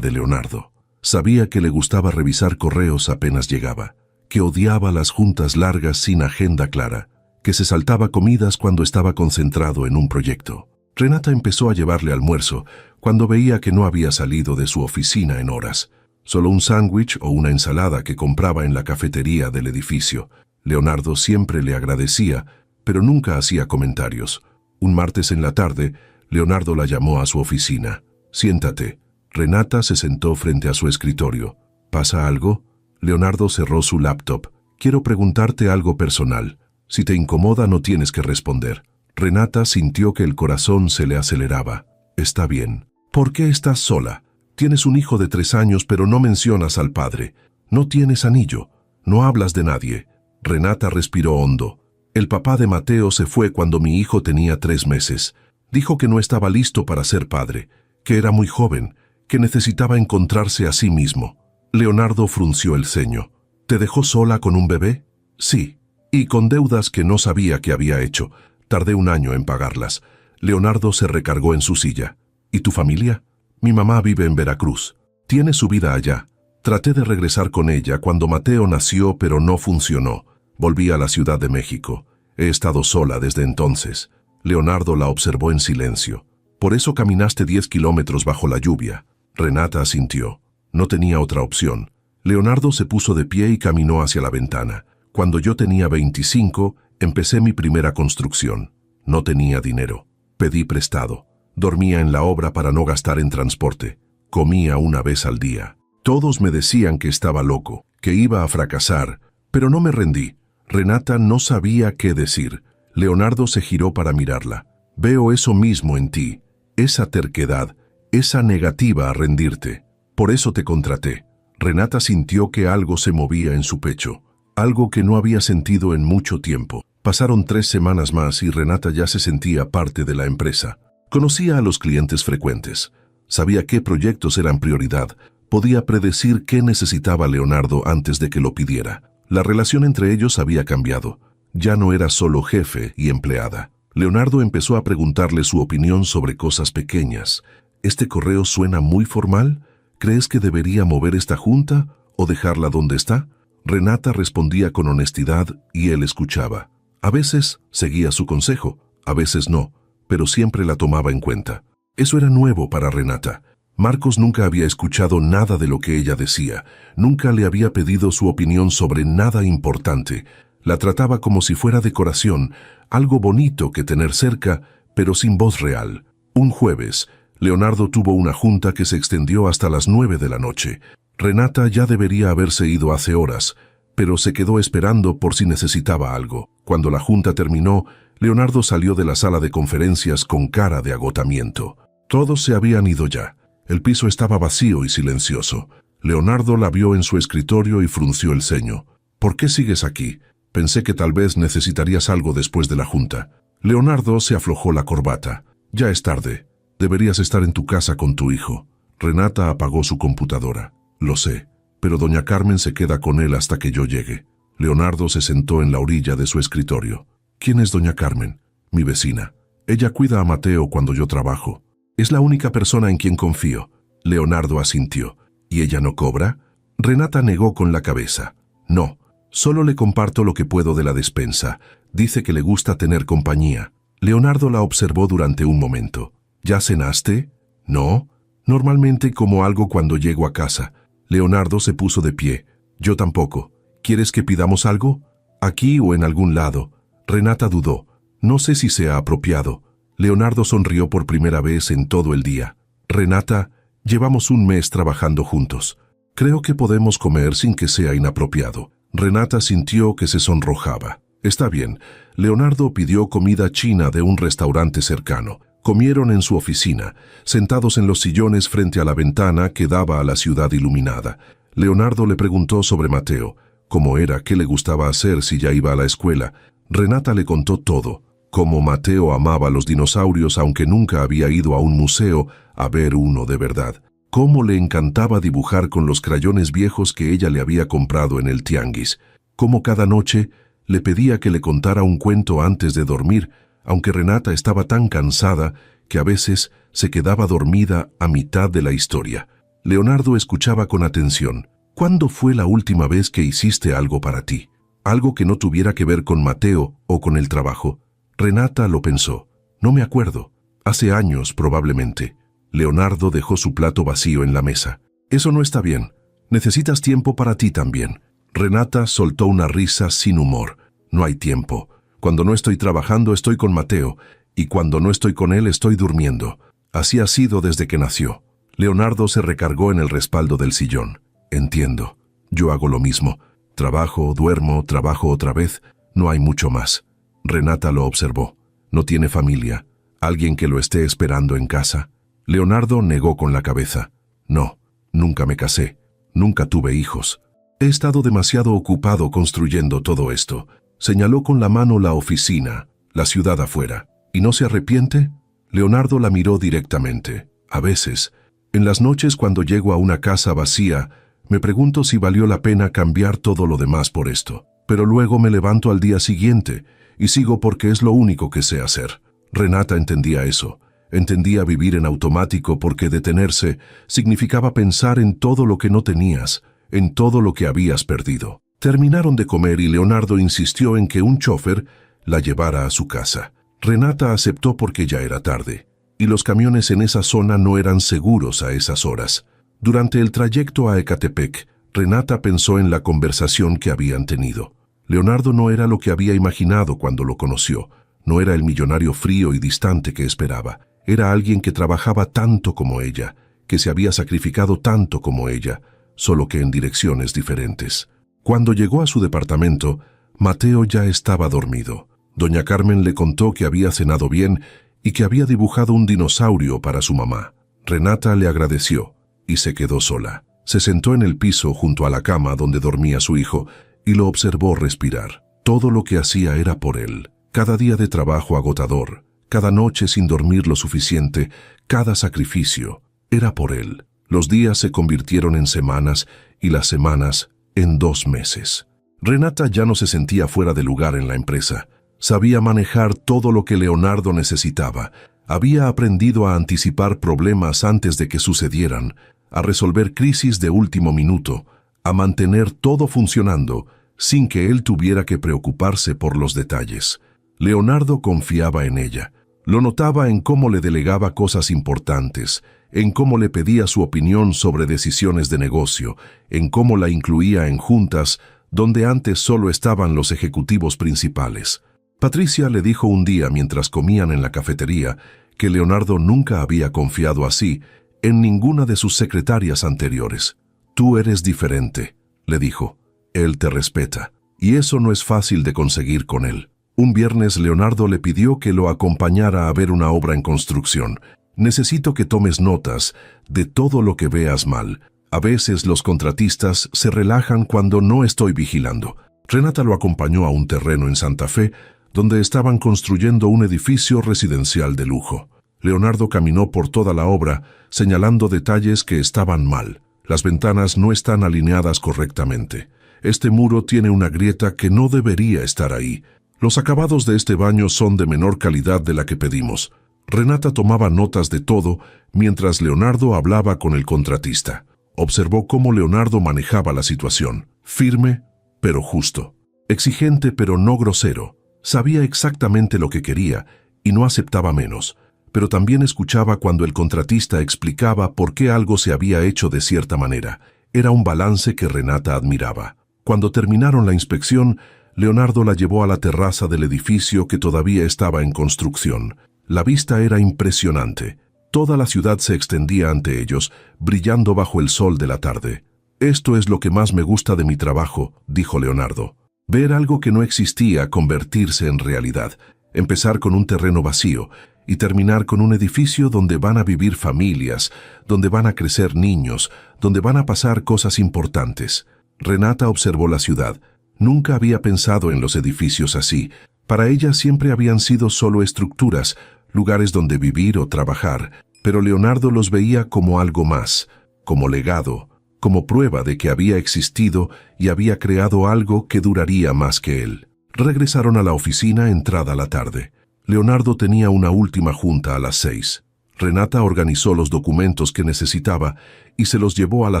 de Leonardo. Sabía que le gustaba revisar correos apenas llegaba, que odiaba las juntas largas sin agenda clara, que se saltaba comidas cuando estaba concentrado en un proyecto. Renata empezó a llevarle almuerzo cuando veía que no había salido de su oficina en horas. Solo un sándwich o una ensalada que compraba en la cafetería del edificio. Leonardo siempre le agradecía, pero nunca hacía comentarios. Un martes en la tarde, Leonardo la llamó a su oficina. «Siéntate». Renata se sentó frente a su escritorio. «¿Pasa algo?» Leonardo cerró su laptop. «Quiero preguntarte algo personal. Si te incomoda, no tienes que responder». Renata sintió que el corazón se le aceleraba. «Está bien». «¿Por qué estás sola? Tienes un hijo de 3 años, pero no mencionas al padre. No tienes anillo. No hablas de nadie». Renata respiró hondo. «El papá de Mateo se fue cuando mi hijo tenía 3 meses. Dijo que no estaba listo para ser padre, que era muy joven, que necesitaba encontrarse a sí mismo». Leonardo frunció el ceño. «¿Te dejó sola con un bebé?» «Sí, y con deudas que no sabía que había hecho. Tardé 1 año en pagarlas». Leonardo se recargó en su silla. «¿Y tu familia?» «Mi mamá vive en Veracruz. Tiene su vida allá. Traté de regresar con ella cuando Mateo nació, pero no funcionó. Volví a la Ciudad de México. He estado sola desde entonces». Leonardo la observó en silencio. «¿Por eso caminaste 10 kilómetros bajo la lluvia?» Renata asintió. No tenía otra opción. Leonardo se puso de pie y caminó hacia la ventana. «Cuando yo tenía 25, empecé mi primera construcción. No tenía dinero. Pedí prestado. Dormía en la obra para no gastar en transporte. Comía 1 vez al día. Todos me decían que estaba loco, que iba a fracasar, Pero no me rendí. Renata no sabía qué decir. Leonardo se giró para mirarla. Veo eso mismo en ti, esa terquedad, esa negativa a rendirte. Por eso te contraté. Renata sintió que algo se movía en su pecho, algo que no había sentido en mucho tiempo. Pasaron 3 semanas más y Renata ya se sentía parte de la empresa. Conocía a los clientes frecuentes, sabía qué proyectos eran prioridad, podía predecir qué necesitaba Leonardo antes de que lo pidiera. La relación entre ellos había cambiado. Ya no era solo jefe y empleada. Leonardo empezó a preguntarle su opinión sobre cosas pequeñas. ¿Este correo suena muy formal? ¿Crees que debería mover esta junta o dejarla donde está? Renata respondía con honestidad y él escuchaba. A veces seguía su consejo, a veces no, pero siempre la tomaba en cuenta. Eso era nuevo para Renata. Marcos nunca había escuchado nada de lo que ella decía, nunca le había pedido su opinión sobre nada importante. La trataba como si fuera decoración, algo bonito que tener cerca, pero sin voz real. Un jueves, Leonardo tuvo una junta que se extendió hasta las 9 de la noche. Renata ya debería haberse ido hace horas, pero se quedó esperando por si necesitaba algo. Cuando la junta terminó, Leonardo salió de la sala de conferencias con cara de agotamiento. Todos se habían ido ya. El piso estaba vacío y silencioso. Leonardo la vio en su escritorio y frunció el ceño. ¿Por qué sigues aquí? Pensé que tal vez necesitarías algo después de la junta. Leonardo se aflojó la corbata. Ya es tarde. Deberías estar en tu casa con tu hijo. Renata apagó su computadora. Lo sé, pero doña Carmen se queda con él hasta que yo llegue. Leonardo se sentó en la orilla de su escritorio. ¿Quién es doña Carmen? Mi vecina. Ella cuida a Mateo cuando yo trabajo. Es la única persona en quien confío. Leonardo asintió. ¿Y ella no cobra? Renata negó con la cabeza. No. Solo le comparto lo que puedo de la despensa. Dice que le gusta tener compañía. Leonardo la observó durante un momento. ¿Ya cenaste? No. Normalmente como algo cuando llego a casa. Leonardo se puso de pie. Yo tampoco. ¿Quieres que pidamos algo? ¿Aquí o en algún lado? Renata dudó. No sé si sea apropiado. Leonardo sonrió por primera vez en todo el día. Renata, llevamos un mes trabajando juntos. Creo que podemos comer sin que sea inapropiado. Renata sintió que se sonrojaba. Está bien. Leonardo pidió comida china de un restaurante cercano. Comieron en su oficina, sentados en los sillones frente a la ventana que daba a la ciudad iluminada. Leonardo le preguntó sobre Mateo, cómo era, qué le gustaba hacer si ya iba a la escuela. Renata le contó todo, cómo Mateo amaba los dinosaurios aunque nunca había ido a un museo a ver uno de verdad. Cómo le encantaba dibujar con los crayones viejos que ella le había comprado en el tianguis. Cómo cada noche le pedía que le contara un cuento antes de dormir, aunque Renata estaba tan cansada que a veces se quedaba dormida a mitad de la historia. Leonardo escuchaba con atención. ¿Cuándo fue la última vez que hiciste algo para ti? Algo que no tuviera que ver con Mateo o con el trabajo. Renata lo pensó. No me acuerdo. Hace años, probablemente. Leonardo dejó su plato vacío en la mesa. Eso no está bien. Necesitas tiempo para ti también. Renata soltó una risa sin humor. No hay tiempo. Cuando no estoy trabajando estoy con Mateo, y cuando no estoy con él estoy durmiendo. Así ha sido desde que nació. Leonardo se recargó en el respaldo del sillón. Entiendo. Yo hago lo mismo. Trabajo, duermo, trabajo otra vez. No hay mucho más. Renata lo observó. No tiene familia. ¿Alguien que lo esté esperando en casa? Leonardo negó con la cabeza. No, nunca me casé. Nunca tuve hijos. He estado demasiado ocupado construyendo todo esto. Señaló con la mano la oficina, la ciudad afuera. ¿Y no se arrepiente? Leonardo la miró directamente. A veces, en las noches cuando llego a una casa vacía, me pregunto si valió la pena cambiar todo lo demás por esto. Pero luego me levanto al día siguiente y sigo porque es lo único que sé hacer. Renata entendía eso. Entendía vivir en automático porque detenerse significaba pensar en todo lo que no tenías, en todo lo que habías perdido. Terminaron de comer y Leonardo insistió en que un chofer la llevara a su casa. Renata aceptó porque ya era tarde, y los camiones en esa zona no eran seguros a esas horas. Durante el trayecto a Ecatepec, Renata pensó en la conversación que habían tenido. Leonardo no era lo que había imaginado cuando lo conoció. No era el millonario frío y distante que esperaba. Era alguien que trabajaba tanto como ella, que se había sacrificado tanto como ella, solo que en direcciones diferentes. Cuando llegó a su departamento, Mateo ya estaba dormido. Doña Carmen le contó que había cenado bien y que había dibujado un dinosaurio para su mamá. Renata le agradeció y se quedó sola. Se sentó en el piso junto a la cama donde dormía su hijo y lo observó respirar. Todo lo que hacía era por él. Cada día de trabajo agotador, cada noche sin dormir lo suficiente, cada sacrificio, era por él. Los días se convirtieron en semanas y las semanas en 2 meses. Renata ya no se sentía fuera de lugar en la empresa. Sabía manejar todo lo que Leonardo necesitaba. Había aprendido a anticipar problemas antes de que sucedieran, a resolver crisis de último minuto, a mantener todo funcionando sin que él tuviera que preocuparse por los detalles. Leonardo confiaba en ella. Lo notaba en cómo le delegaba cosas importantes, en cómo le pedía su opinión sobre decisiones de negocio, en cómo la incluía en juntas donde antes solo estaban los ejecutivos principales. Patricia le dijo un día mientras comían en la cafetería que Leonardo nunca había confiado así en ninguna de sus secretarias anteriores. «Tú eres diferente», le dijo. «Él te respeta, y eso no es fácil de conseguir con él». Un viernes Leonardo le pidió que lo acompañara a ver una obra en construcción. «Necesito que tomes notas de todo lo que veas mal. A veces los contratistas se relajan cuando no estoy vigilando». Renata lo acompañó a un terreno en Santa Fe, donde estaban construyendo un edificio residencial de lujo. Leonardo caminó por toda la obra, señalando detalles que estaban mal. Las ventanas no están alineadas correctamente. Este muro tiene una grieta que no debería estar ahí. Los acabados de este baño son de menor calidad de la que pedimos. Renata tomaba notas de todo mientras Leonardo hablaba con el contratista. Observó cómo Leonardo manejaba la situación. Firme, pero justo. Exigente, pero no grosero. Sabía exactamente lo que quería y no aceptaba menos, pero también escuchaba cuando el contratista explicaba por qué algo se había hecho de cierta manera. Era un balance que Renata admiraba. Cuando terminaron la inspección, Leonardo la llevó a la terraza del edificio que todavía estaba en construcción. La vista era impresionante. Toda la ciudad se extendía ante ellos, brillando bajo el sol de la tarde. «Esto es lo que más me gusta de mi trabajo», dijo Leonardo. Ver algo que no existía convertirse en realidad, empezar con un terreno vacío y terminar con un edificio donde van a vivir familias, donde van a crecer niños, donde van a pasar cosas importantes. Renata observó la ciudad. Nunca había pensado en los edificios así. Para ella siempre habían sido solo estructuras, lugares donde vivir o trabajar, pero Leonardo los veía como algo más, como legado, como prueba de que había existido y había creado algo que duraría más que él. Regresaron a la oficina entrada la tarde. Leonardo tenía una última junta a las 6. Renata organizó los documentos que necesitaba y se los llevó a la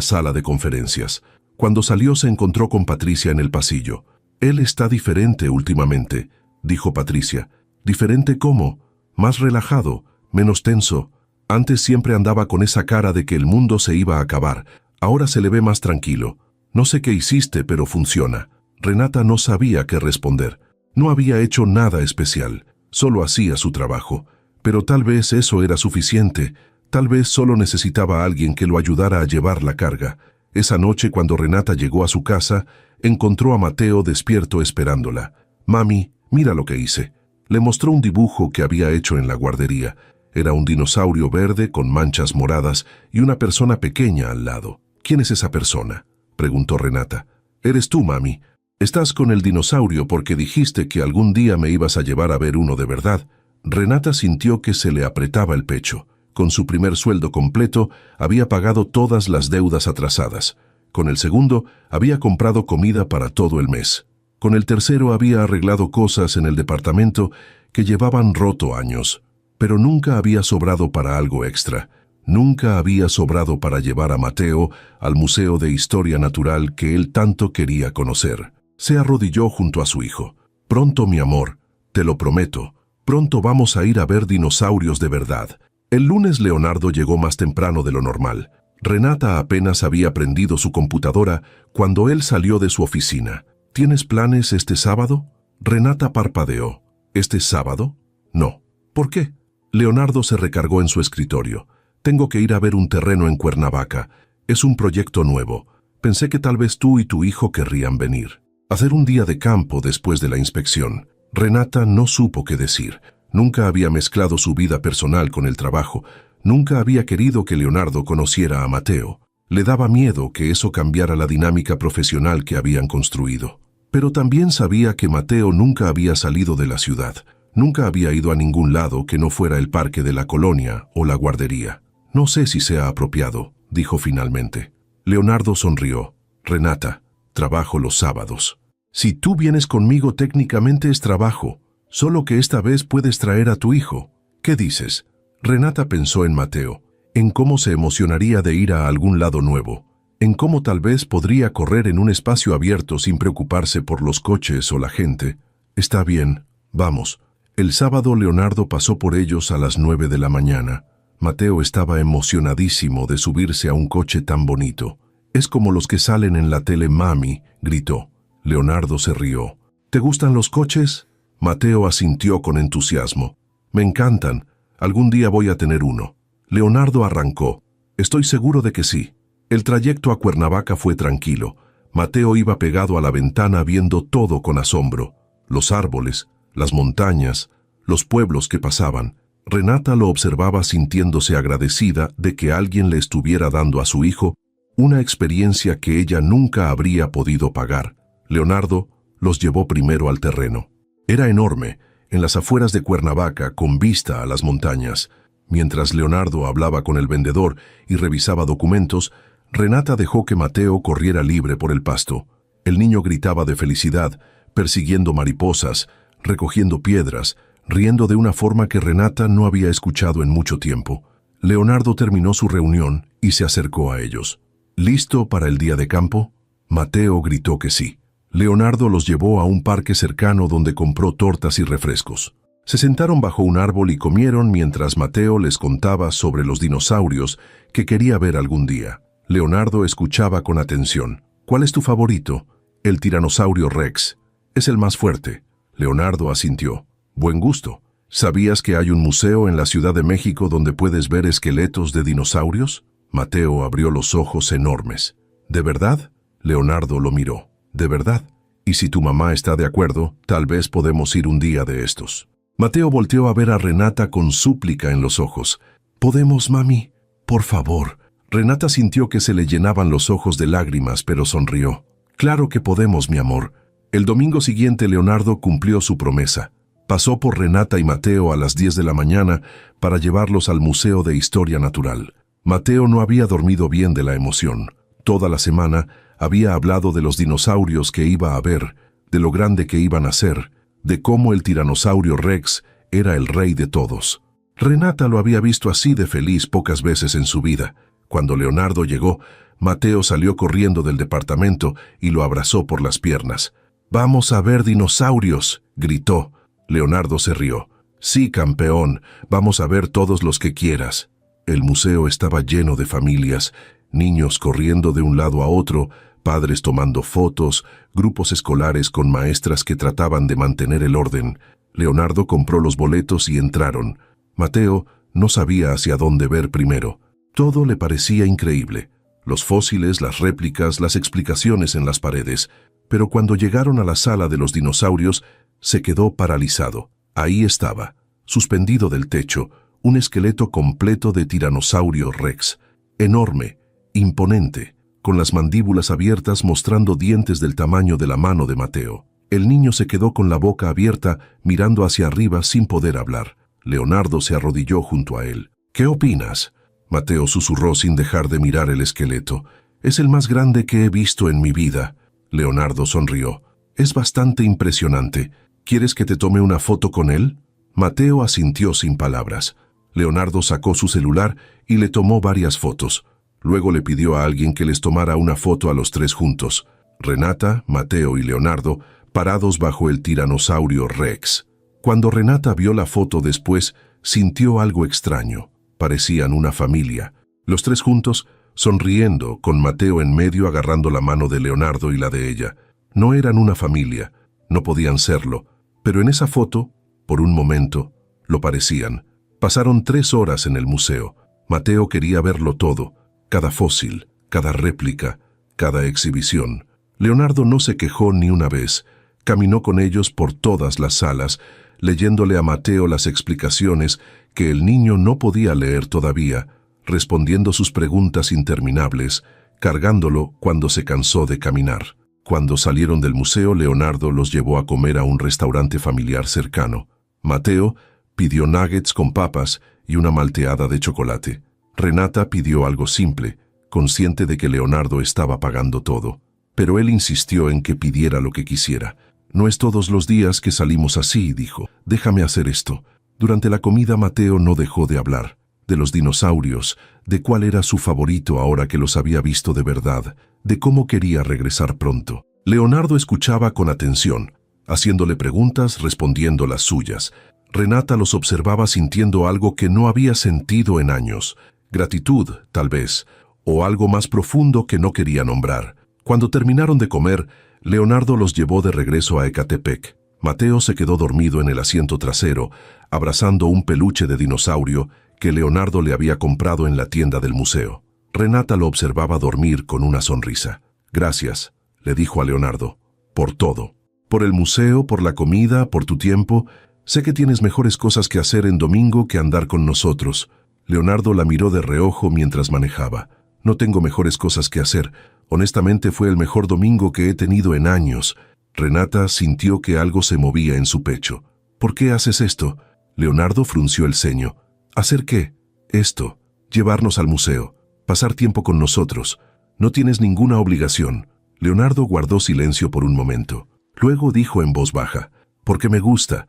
sala de conferencias. Cuando salió se encontró con Patricia en el pasillo. «Él está diferente últimamente», dijo Patricia. «¿Diferente cómo?» «Más relajado, menos tenso. Antes siempre andaba con esa cara de que el mundo se iba a acabar. Ahora se le ve más tranquilo. No sé qué hiciste, pero funciona». Renata no sabía qué responder. No había hecho nada especial, solo hacía su trabajo. Pero tal vez eso era suficiente. Tal vez solo necesitaba a alguien que lo ayudara a llevar la carga. Esa noche, cuando Renata llegó a su casa, encontró a Mateo despierto esperándola. «Mami, mira lo que hice». Le mostró un dibujo que había hecho en la guardería. Era un dinosaurio verde con manchas moradas y una persona pequeña al lado. «¿Quién es esa persona?», preguntó Renata. «Eres tú, mami. Estás con el dinosaurio porque dijiste que algún día me ibas a llevar a ver uno de verdad». Renata sintió que se le apretaba el pecho. Con su primer sueldo completo, había pagado todas las deudas atrasadas. Con el segundo, había comprado comida para todo el mes. Con el tercero, había arreglado cosas en el departamento que llevaban roto años. Pero nunca había sobrado para algo extra. Nunca había sobrado para llevar a Mateo al Museo de Historia Natural que él tanto quería conocer. Se arrodilló junto a su hijo. «Pronto, mi amor, te lo prometo. Pronto vamos a ir a ver dinosaurios de verdad». El lunes Leonardo llegó más temprano de lo normal. Renata apenas había prendido su computadora cuando él salió de su oficina. «¿Tienes planes este sábado?». Renata parpadeó. «¿Este sábado?». «No». «¿Por qué?». Leonardo se recargó en su escritorio. «Tengo que ir a ver un terreno en Cuernavaca. Es un proyecto nuevo. Pensé que tal vez tú y tu hijo querrían venir. Hacer un día de campo después de la inspección. Renata no supo qué decir. Nunca había mezclado su vida personal con el trabajo. Nunca había querido que Leonardo conociera a Mateo. Le daba miedo que eso cambiara la dinámica profesional que habían construido. Pero también sabía que Mateo nunca había salido de la ciudad. Nunca había ido a ningún lado que no fuera el parque de la colonia o la guardería. No sé si sea apropiado, dijo finalmente. Leonardo sonrió. Renata, trabajo los sábados. Si tú vienes conmigo técnicamente es trabajo, solo que esta vez puedes traer a tu hijo. ¿Qué dices? Renata pensó en Mateo, en cómo se emocionaría de ir a algún lado nuevo, en cómo tal vez podría correr en un espacio abierto sin preocuparse por los coches o la gente. Está bien, vamos. El sábado Leonardo pasó por ellos a las 9 de la mañana. Mateo estaba emocionadísimo de subirse a un coche tan bonito. Es como los que salen en la tele, mami, gritó. Leonardo se rió. ¿Te gustan los coches? Mateo asintió con entusiasmo. Me encantan. Algún día voy a tener uno. Leonardo arrancó. Estoy seguro de que sí. El trayecto a Cuernavaca fue tranquilo. Mateo iba pegado a la ventana viendo todo con asombro. Los árboles, las montañas, los pueblos que pasaban. Renata lo observaba sintiéndose agradecida de que alguien le estuviera dando a su hijo una experiencia que ella nunca habría podido pagar. Leonardo los llevó primero al terreno. Era enorme, en las afueras de Cuernavaca, con vista a las montañas. Mientras Leonardo hablaba con el vendedor y revisaba documentos, Renata dejó que Mateo corriera libre por el pasto. El niño gritaba de felicidad, persiguiendo mariposas, recogiendo piedras, riendo de una forma que Renata no había escuchado en mucho tiempo. Leonardo terminó su reunión y se acercó a ellos. ¿Listo para el día de campo? Mateo gritó que sí. Leonardo los llevó a un parque cercano donde compró tortas y refrescos. Se sentaron bajo un árbol y comieron mientras Mateo les contaba sobre los dinosaurios que quería ver algún día. Leonardo escuchaba con atención. ¿Cuál es tu favorito? El tiranosaurio Rex. Es el más fuerte. Leonardo asintió. Buen gusto. ¿Sabías que hay un museo en la Ciudad de México donde puedes ver esqueletos de dinosaurios? Mateo abrió los ojos enormes. ¿De verdad? Leonardo lo miró. ¿De verdad? Y si tu mamá está de acuerdo, tal vez podemos ir un día de estos. Mateo volteó a ver a Renata con súplica en los ojos. ¿Podemos, mami? Por favor. Renata sintió que se le llenaban los ojos de lágrimas, pero sonrió. Claro que podemos, mi amor. El domingo siguiente Leonardo cumplió su promesa. Pasó por Renata y Mateo a las 10 de la mañana para llevarlos al Museo de Historia Natural. Mateo no había dormido bien de la emoción. Toda la semana había hablado de los dinosaurios que iba a ver, de lo grande que iban a ser, de cómo el tiranosaurio Rex era el rey de todos. Renata lo había visto así de feliz pocas veces en su vida. Cuando Leonardo llegó, Mateo salió corriendo del departamento y lo abrazó por las piernas. «¡Vamos a ver dinosaurios!», gritó. Leonardo se rió. «Sí, campeón, vamos a ver todos los que quieras». El museo estaba lleno de familias, niños corriendo de un lado a otro, padres tomando fotos, grupos escolares con maestras que trataban de mantener el orden. Leonardo compró los boletos y entraron. Mateo no sabía hacia dónde ver primero. Todo le parecía increíble. Los fósiles, las réplicas, las explicaciones en las paredes. Pero cuando llegaron a la sala de los dinosaurios, se quedó paralizado. Ahí estaba, suspendido del techo, un esqueleto completo de tiranosaurio Rex. Enorme, imponente, con las mandíbulas abiertas mostrando dientes del tamaño de la mano de Mateo. El niño se quedó con la boca abierta, mirando hacia arriba sin poder hablar. Leonardo se arrodilló junto a él. «¿Qué opinas?», Mateo susurró sin dejar de mirar el esqueleto. «Es el más grande que he visto en mi vida». Leonardo sonrió. «Es bastante impresionante. ¿Quieres que te tome una foto con él?». Mateo asintió sin palabras. Leonardo sacó su celular y le tomó varias fotos. Luego le pidió a alguien que les tomara una foto a los tres juntos. Renata, Mateo y Leonardo, parados bajo el tiranosaurio Rex. Cuando Renata vio la foto después, sintió algo extraño. Parecían una familia. Los tres juntos, sonriendo, con Mateo en medio agarrando la mano de Leonardo y la de ella. No eran una familia, no podían serlo, pero en esa foto, por un momento, lo parecían. Pasaron 3 horas en el museo. Mateo quería verlo todo, cada fósil, cada réplica, cada exhibición. Leonardo no se quejó ni una vez. Caminó con ellos por todas las salas, leyéndole a Mateo las explicaciones que el niño no podía leer todavía, respondiendo sus preguntas interminables, cargándolo cuando se cansó de caminar. Cuando salieron del museo, Leonardo los llevó a comer a un restaurante familiar cercano. Mateo pidió nuggets con papas y una malteada de chocolate. Renata pidió algo simple, consciente de que Leonardo estaba pagando todo. Pero él insistió en que pidiera lo que quisiera. «No es todos los días que salimos así», dijo. «Déjame hacer esto». Durante la comida, Mateo no dejó de hablar. De los dinosaurios, de cuál era su favorito ahora que los había visto de verdad, de cómo quería regresar pronto. Leonardo escuchaba con atención, haciéndole preguntas, respondiendo las suyas. Renata los observaba sintiendo algo que no había sentido en años. Gratitud, tal vez, o algo más profundo que no quería nombrar. Cuando terminaron de comer, Leonardo los llevó de regreso a Ecatepec. Mateo se quedó dormido en el asiento trasero, abrazando un peluche de dinosaurio que Leonardo le había comprado en la tienda del museo. Renata lo observaba dormir con una sonrisa. «Gracias», le dijo a Leonardo, «por todo. Por el museo, por la comida, por tu tiempo. Sé que tienes mejores cosas que hacer en domingo que andar con nosotros». Leonardo la miró de reojo mientras manejaba. «No tengo mejores cosas que hacer. Honestamente fue el mejor domingo que he tenido en años». Renata sintió que algo se movía en su pecho. «¿Por qué haces esto?» Leonardo frunció el ceño. «¿Hacer qué?» «Esto. Llevarnos al museo. Pasar tiempo con nosotros. No tienes ninguna obligación». Leonardo guardó silencio por un momento. Luego dijo en voz baja: «Porque me gusta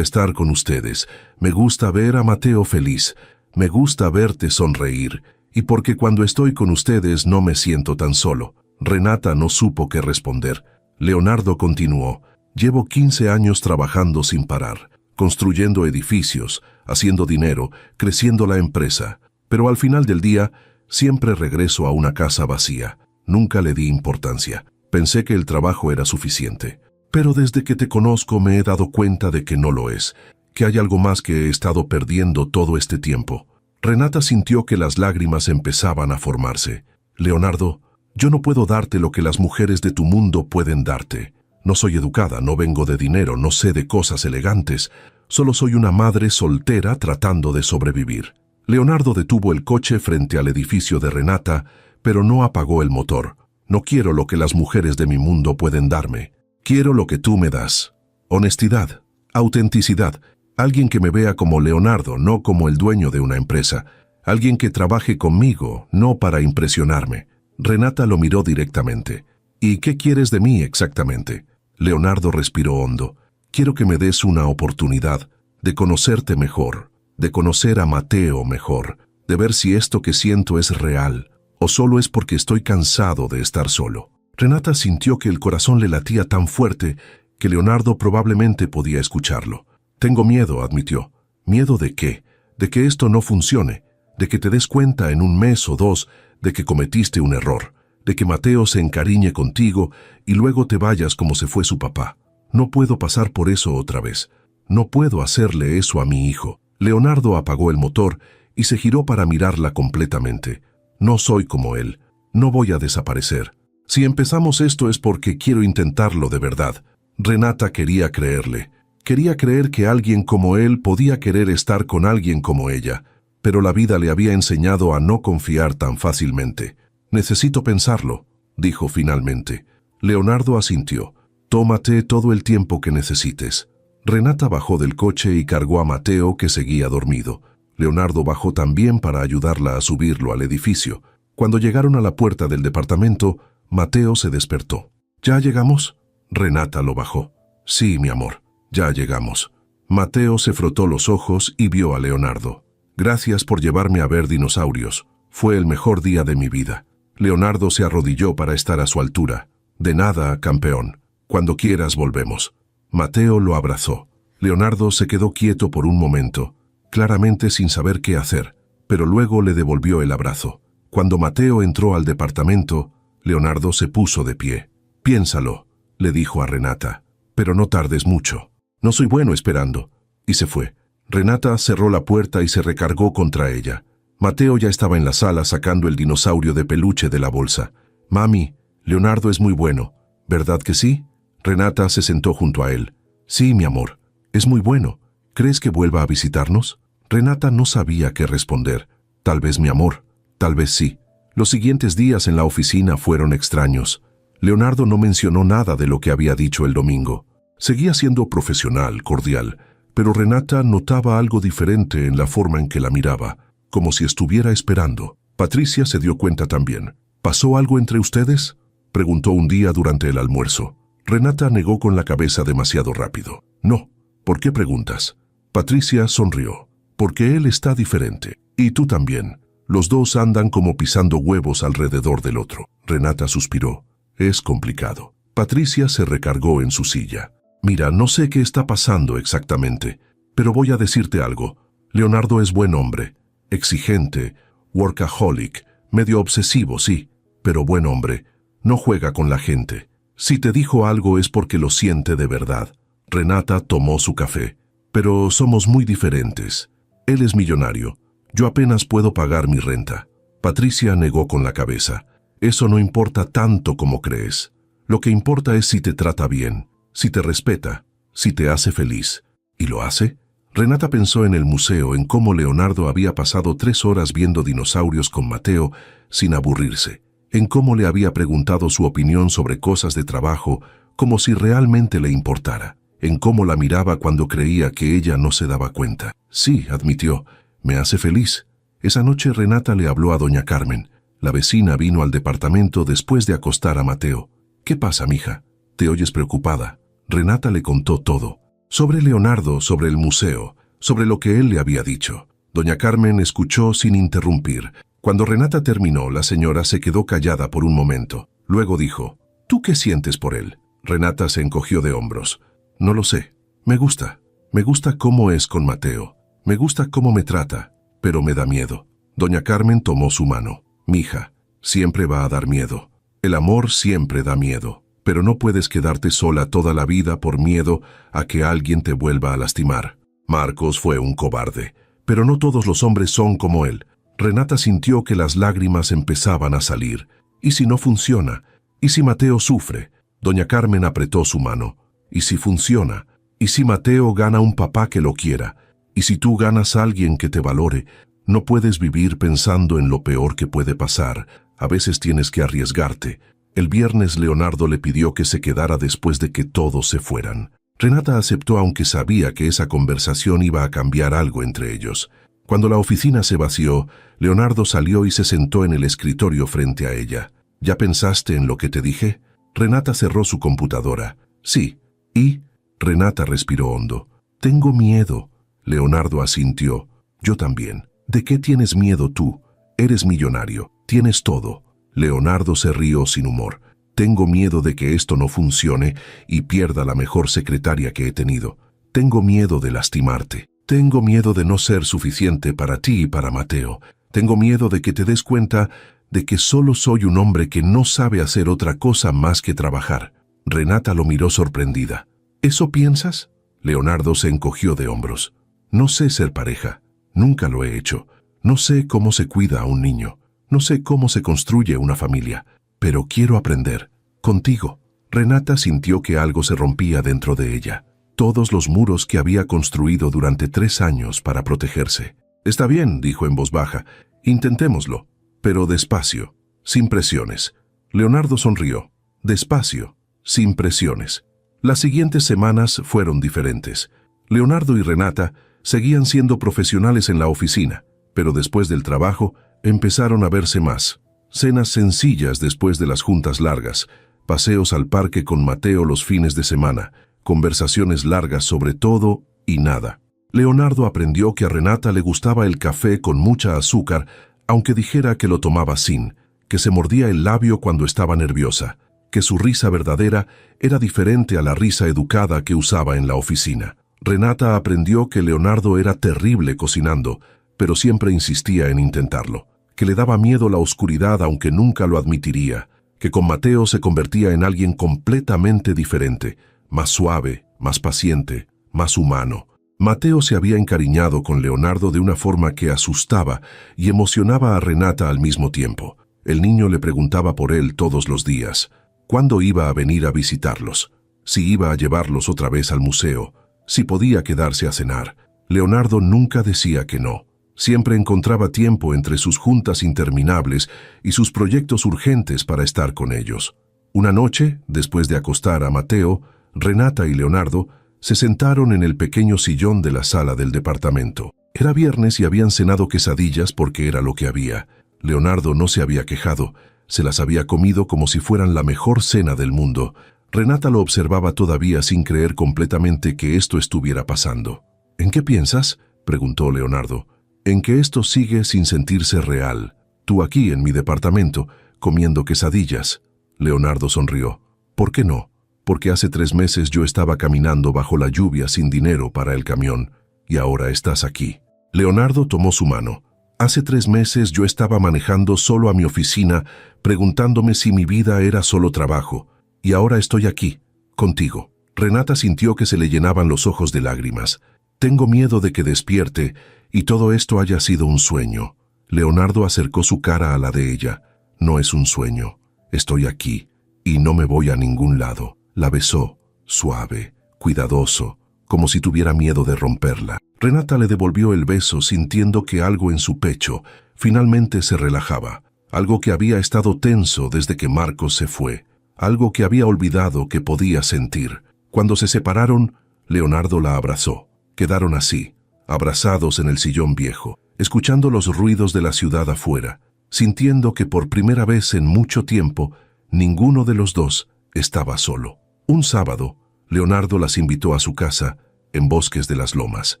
estar con ustedes. Me gusta ver a Mateo feliz. Me gusta verte sonreír. Y porque cuando estoy con ustedes no me siento tan solo». Renata no supo qué responder. Leonardo continuó: «Llevo 15 años trabajando sin parar, construyendo edificios, haciendo dinero, creciendo la empresa. Pero al final del día, siempre regreso a una casa vacía. Nunca le di importancia. Pensé que el trabajo era suficiente. Pero desde que te conozco me he dado cuenta de que no lo es, que hay algo más que he estado perdiendo todo este tiempo». Renata sintió que las lágrimas empezaban a formarse. «Leonardo, yo no puedo darte lo que las mujeres de tu mundo pueden darte. No soy educada, no vengo de dinero, no sé de cosas elegantes. Solo soy una madre soltera tratando de sobrevivir». Leonardo detuvo el coche frente al edificio de Renata, pero no apagó el motor. «No quiero lo que las mujeres de mi mundo pueden darme. Quiero lo que tú me das. Honestidad, autenticidad. Alguien que me vea como Leonardo, no como el dueño de una empresa. Alguien que trabaje conmigo, no para impresionarme». Renata lo miró directamente. «¿Y qué quieres de mí exactamente?» Leonardo respiró hondo. «Quiero que me des una oportunidad de conocerte mejor, de conocer a Mateo mejor, de ver si esto que siento es real o solo es porque estoy cansado de estar solo». Renata sintió que el corazón le latía tan fuerte que Leonardo probablemente podía escucharlo. «Tengo miedo», admitió. «¿Miedo de qué? De que esto no funcione, de que te des cuenta en un mes o dos de que cometiste un error, de que Mateo se encariñe contigo y luego te vayas como se fue su papá. No puedo pasar por eso otra vez. No puedo hacerle eso a mi hijo». Leonardo apagó el motor y se giró para mirarla completamente. «No soy como él. No voy a desaparecer. Si empezamos esto es porque quiero intentarlo de verdad». Renata quería creerle. Quería creer que alguien como él podía querer estar con alguien como ella, pero la vida le había enseñado a no confiar tan fácilmente. «Necesito pensarlo», dijo finalmente. Leonardo asintió. «Tómate todo el tiempo que necesites». Renata bajó del coche y cargó a Mateo, que seguía dormido. Leonardo bajó también para ayudarla a subirlo al edificio. Cuando llegaron a la puerta del departamento, Mateo se despertó. «¿Ya llegamos?» Renata lo bajó. «Sí, mi amor, ya llegamos». Mateo se frotó los ojos y vio a Leonardo. «Gracias por llevarme a ver dinosaurios. Fue el mejor día de mi vida». Leonardo se arrodilló para estar a su altura. «De nada, campeón. Cuando quieras volvemos». Mateo lo abrazó. Leonardo se quedó quieto por un momento, claramente sin saber qué hacer, pero luego le devolvió el abrazo. Cuando Mateo entró al departamento, Leonardo se puso de pie. «Piénsalo», le dijo a Renata, «pero no tardes mucho. No soy bueno esperando». Y se fue. Renata cerró la puerta y se recargó contra ella. Mateo ya estaba en la sala sacando el dinosaurio de peluche de la bolsa. Mami, Leonardo es muy bueno, ¿verdad que sí? Renata se sentó junto a él. Sí, mi amor, es muy bueno. ¿Crees que vuelva a visitarnos? Renata no sabía qué responder. Tal vez, mi amor, tal vez sí. Los siguientes días en la oficina fueron extraños. Leonardo no mencionó nada de lo que había dicho el domingo. Seguía siendo profesional, cordial, pero Renata notaba algo diferente en la forma en que la miraba, como si estuviera esperando. Patricia se dio cuenta también. ¿Pasó algo entre ustedes?, preguntó un día durante el almuerzo. Renata negó con la cabeza demasiado rápido. No. ¿Por qué preguntas? Patricia sonrió. Porque él está diferente. Y tú también. Los dos andan como pisando huevos alrededor del otro. Renata suspiró. Es complicado. Patricia se recargó en su silla. Mira, no sé qué está pasando exactamente, pero voy a decirte algo. Leonardo es buen hombre, exigente, workaholic, medio obsesivo, sí, pero buen hombre. No juega con la gente. Si te dijo algo es porque lo siente de verdad. Renata tomó su café. Pero somos muy diferentes. Él es millonario. Yo apenas puedo pagar mi renta. Patricia negó con la cabeza. Eso no importa tanto como crees. Lo que importa es si te trata bien, si te respeta, si te hace feliz. ¿Y lo hace? Renata pensó en el museo, en cómo Leonardo había pasado 3 horas viendo dinosaurios con Mateo sin aburrirse, en cómo le había preguntado su opinión sobre cosas de trabajo como si realmente le importara, en cómo la miraba cuando creía que ella no se daba cuenta. Sí, admitió, me hace feliz. Esa noche Renata le habló a doña Carmen. La vecina vino al departamento después de acostar a Mateo. ¿Qué pasa, mija? ¿Te oyes preocupada? Renata le contó todo. Sobre Leonardo, sobre el museo, sobre lo que él le había dicho. Doña Carmen escuchó sin interrumpir. Cuando Renata terminó, la señora se quedó callada por un momento. Luego dijo, ¿tú qué sientes por él? Renata se encogió de hombros. No lo sé. Me gusta. Me gusta cómo es con Mateo. Me gusta cómo me trata, pero me da miedo. Doña Carmen tomó su mano. Mija, siempre va a dar miedo. El amor siempre da miedo, pero no puedes quedarte sola toda la vida por miedo a que alguien te vuelva a lastimar. Marcos fue un cobarde, pero no todos los hombres son como él. Renata sintió que las lágrimas empezaban a salir. ¿Y si no funciona? ¿Y si Mateo sufre? Doña Carmen apretó su mano. ¿Y si funciona? ¿Y si Mateo gana un papá que lo quiera? ¿Y si tú ganas a alguien que te valore? No puedes vivir pensando en lo peor que puede pasar. A veces tienes que arriesgarte. El viernes Leonardo le pidió que se quedara después de que todos se fueran. Renata aceptó aunque sabía que esa conversación iba a cambiar algo entre ellos. Cuando la oficina se vació, Leonardo salió y se sentó en el escritorio frente a ella. ¿Ya pensaste en lo que te dije? Renata cerró su computadora. Sí. ¿Y? Renata respiró hondo. Tengo miedo. Leonardo asintió. Yo también. ¿De qué tienes miedo tú? Eres millonario. Tienes todo. Leonardo se rió sin humor. Tengo miedo de que esto no funcione y pierda la mejor secretaria que he tenido. Tengo miedo de lastimarte. Tengo miedo de no ser suficiente para ti y para Mateo. Tengo miedo de que te des cuenta de que solo soy un hombre que no sabe hacer otra cosa más que trabajar. Renata lo miró sorprendida. ¿Eso piensas? Leonardo se encogió de hombros. No sé ser pareja. Nunca lo he hecho. No sé cómo se cuida a un niño. No sé cómo se construye una familia. Pero quiero aprender. Contigo. Renata sintió que algo se rompía dentro de ella. Todos los muros que había construido durante 3 años para protegerse. Está bien, dijo en voz baja. Intentémoslo. Pero despacio. Sin presiones. Leonardo sonrió. Despacio. Sin presiones. Las siguientes semanas fueron diferentes. Leonardo y Renata seguían siendo profesionales en la oficina, pero después del trabajo empezaron a verse más. Cenas sencillas después de las juntas largas, paseos al parque con Mateo los fines de semana, conversaciones largas sobre todo y nada. Leonardo aprendió que a Renata le gustaba el café con mucha azúcar, aunque dijera que lo tomaba sin, que se mordía el labio cuando estaba nerviosa, que su risa verdadera era diferente a la risa educada que usaba en la oficina. Renata aprendió que Leonardo era terrible cocinando, pero siempre insistía en intentarlo, que le daba miedo la oscuridad aunque nunca lo admitiría, que con Mateo se convertía en alguien completamente diferente, más suave, más paciente, más humano. Mateo se había encariñado con Leonardo de una forma que asustaba y emocionaba a Renata al mismo tiempo. El niño le preguntaba por él todos los días. ¿Cuándo iba a venir a visitarlos? Si iba a llevarlos otra vez al museo, si podía quedarse a cenar. Leonardo nunca decía que no. Siempre encontraba tiempo entre sus juntas interminables y sus proyectos urgentes para estar con ellos. Una noche, después de acostar a Mateo, Renata y Leonardo se sentaron en el pequeño sillón de la sala del departamento. Era viernes y habían cenado quesadillas porque era lo que había. Leonardo no se había quejado, se las había comido como si fueran la mejor cena del mundo. Renata lo observaba todavía sin creer completamente que esto estuviera pasando. ¿En qué piensas?, preguntó Leonardo. En que esto sigue sin sentirse real. Tú aquí en mi departamento, comiendo quesadillas. Leonardo sonrió. ¿Por qué no? Porque hace 3 meses yo estaba caminando bajo la lluvia sin dinero para el camión, y ahora estás aquí. Leonardo tomó su mano. Hace 3 meses yo estaba manejando solo a mi oficina, preguntándome si mi vida era solo trabajo, y ahora estoy aquí, contigo. Renata sintió que se le llenaban los ojos de lágrimas. Tengo miedo de que despierte y todo esto haya sido un sueño. Leonardo acercó su cara a la de ella. No es un sueño. Estoy aquí, y no me voy a ningún lado. La besó, suave, cuidadoso, como si tuviera miedo de romperla. Renata le devolvió el beso sintiendo que algo en su pecho finalmente se relajaba. Algo que había estado tenso desde que Marcos se fue. Algo que había olvidado que podía sentir. Cuando se separaron, Leonardo la abrazó. Quedaron así, abrazados en el sillón viejo, escuchando los ruidos de la ciudad afuera, sintiendo que por primera vez en mucho tiempo, ninguno de los dos estaba solo. Un sábado, Leonardo las invitó a su casa, en Bosques de las Lomas.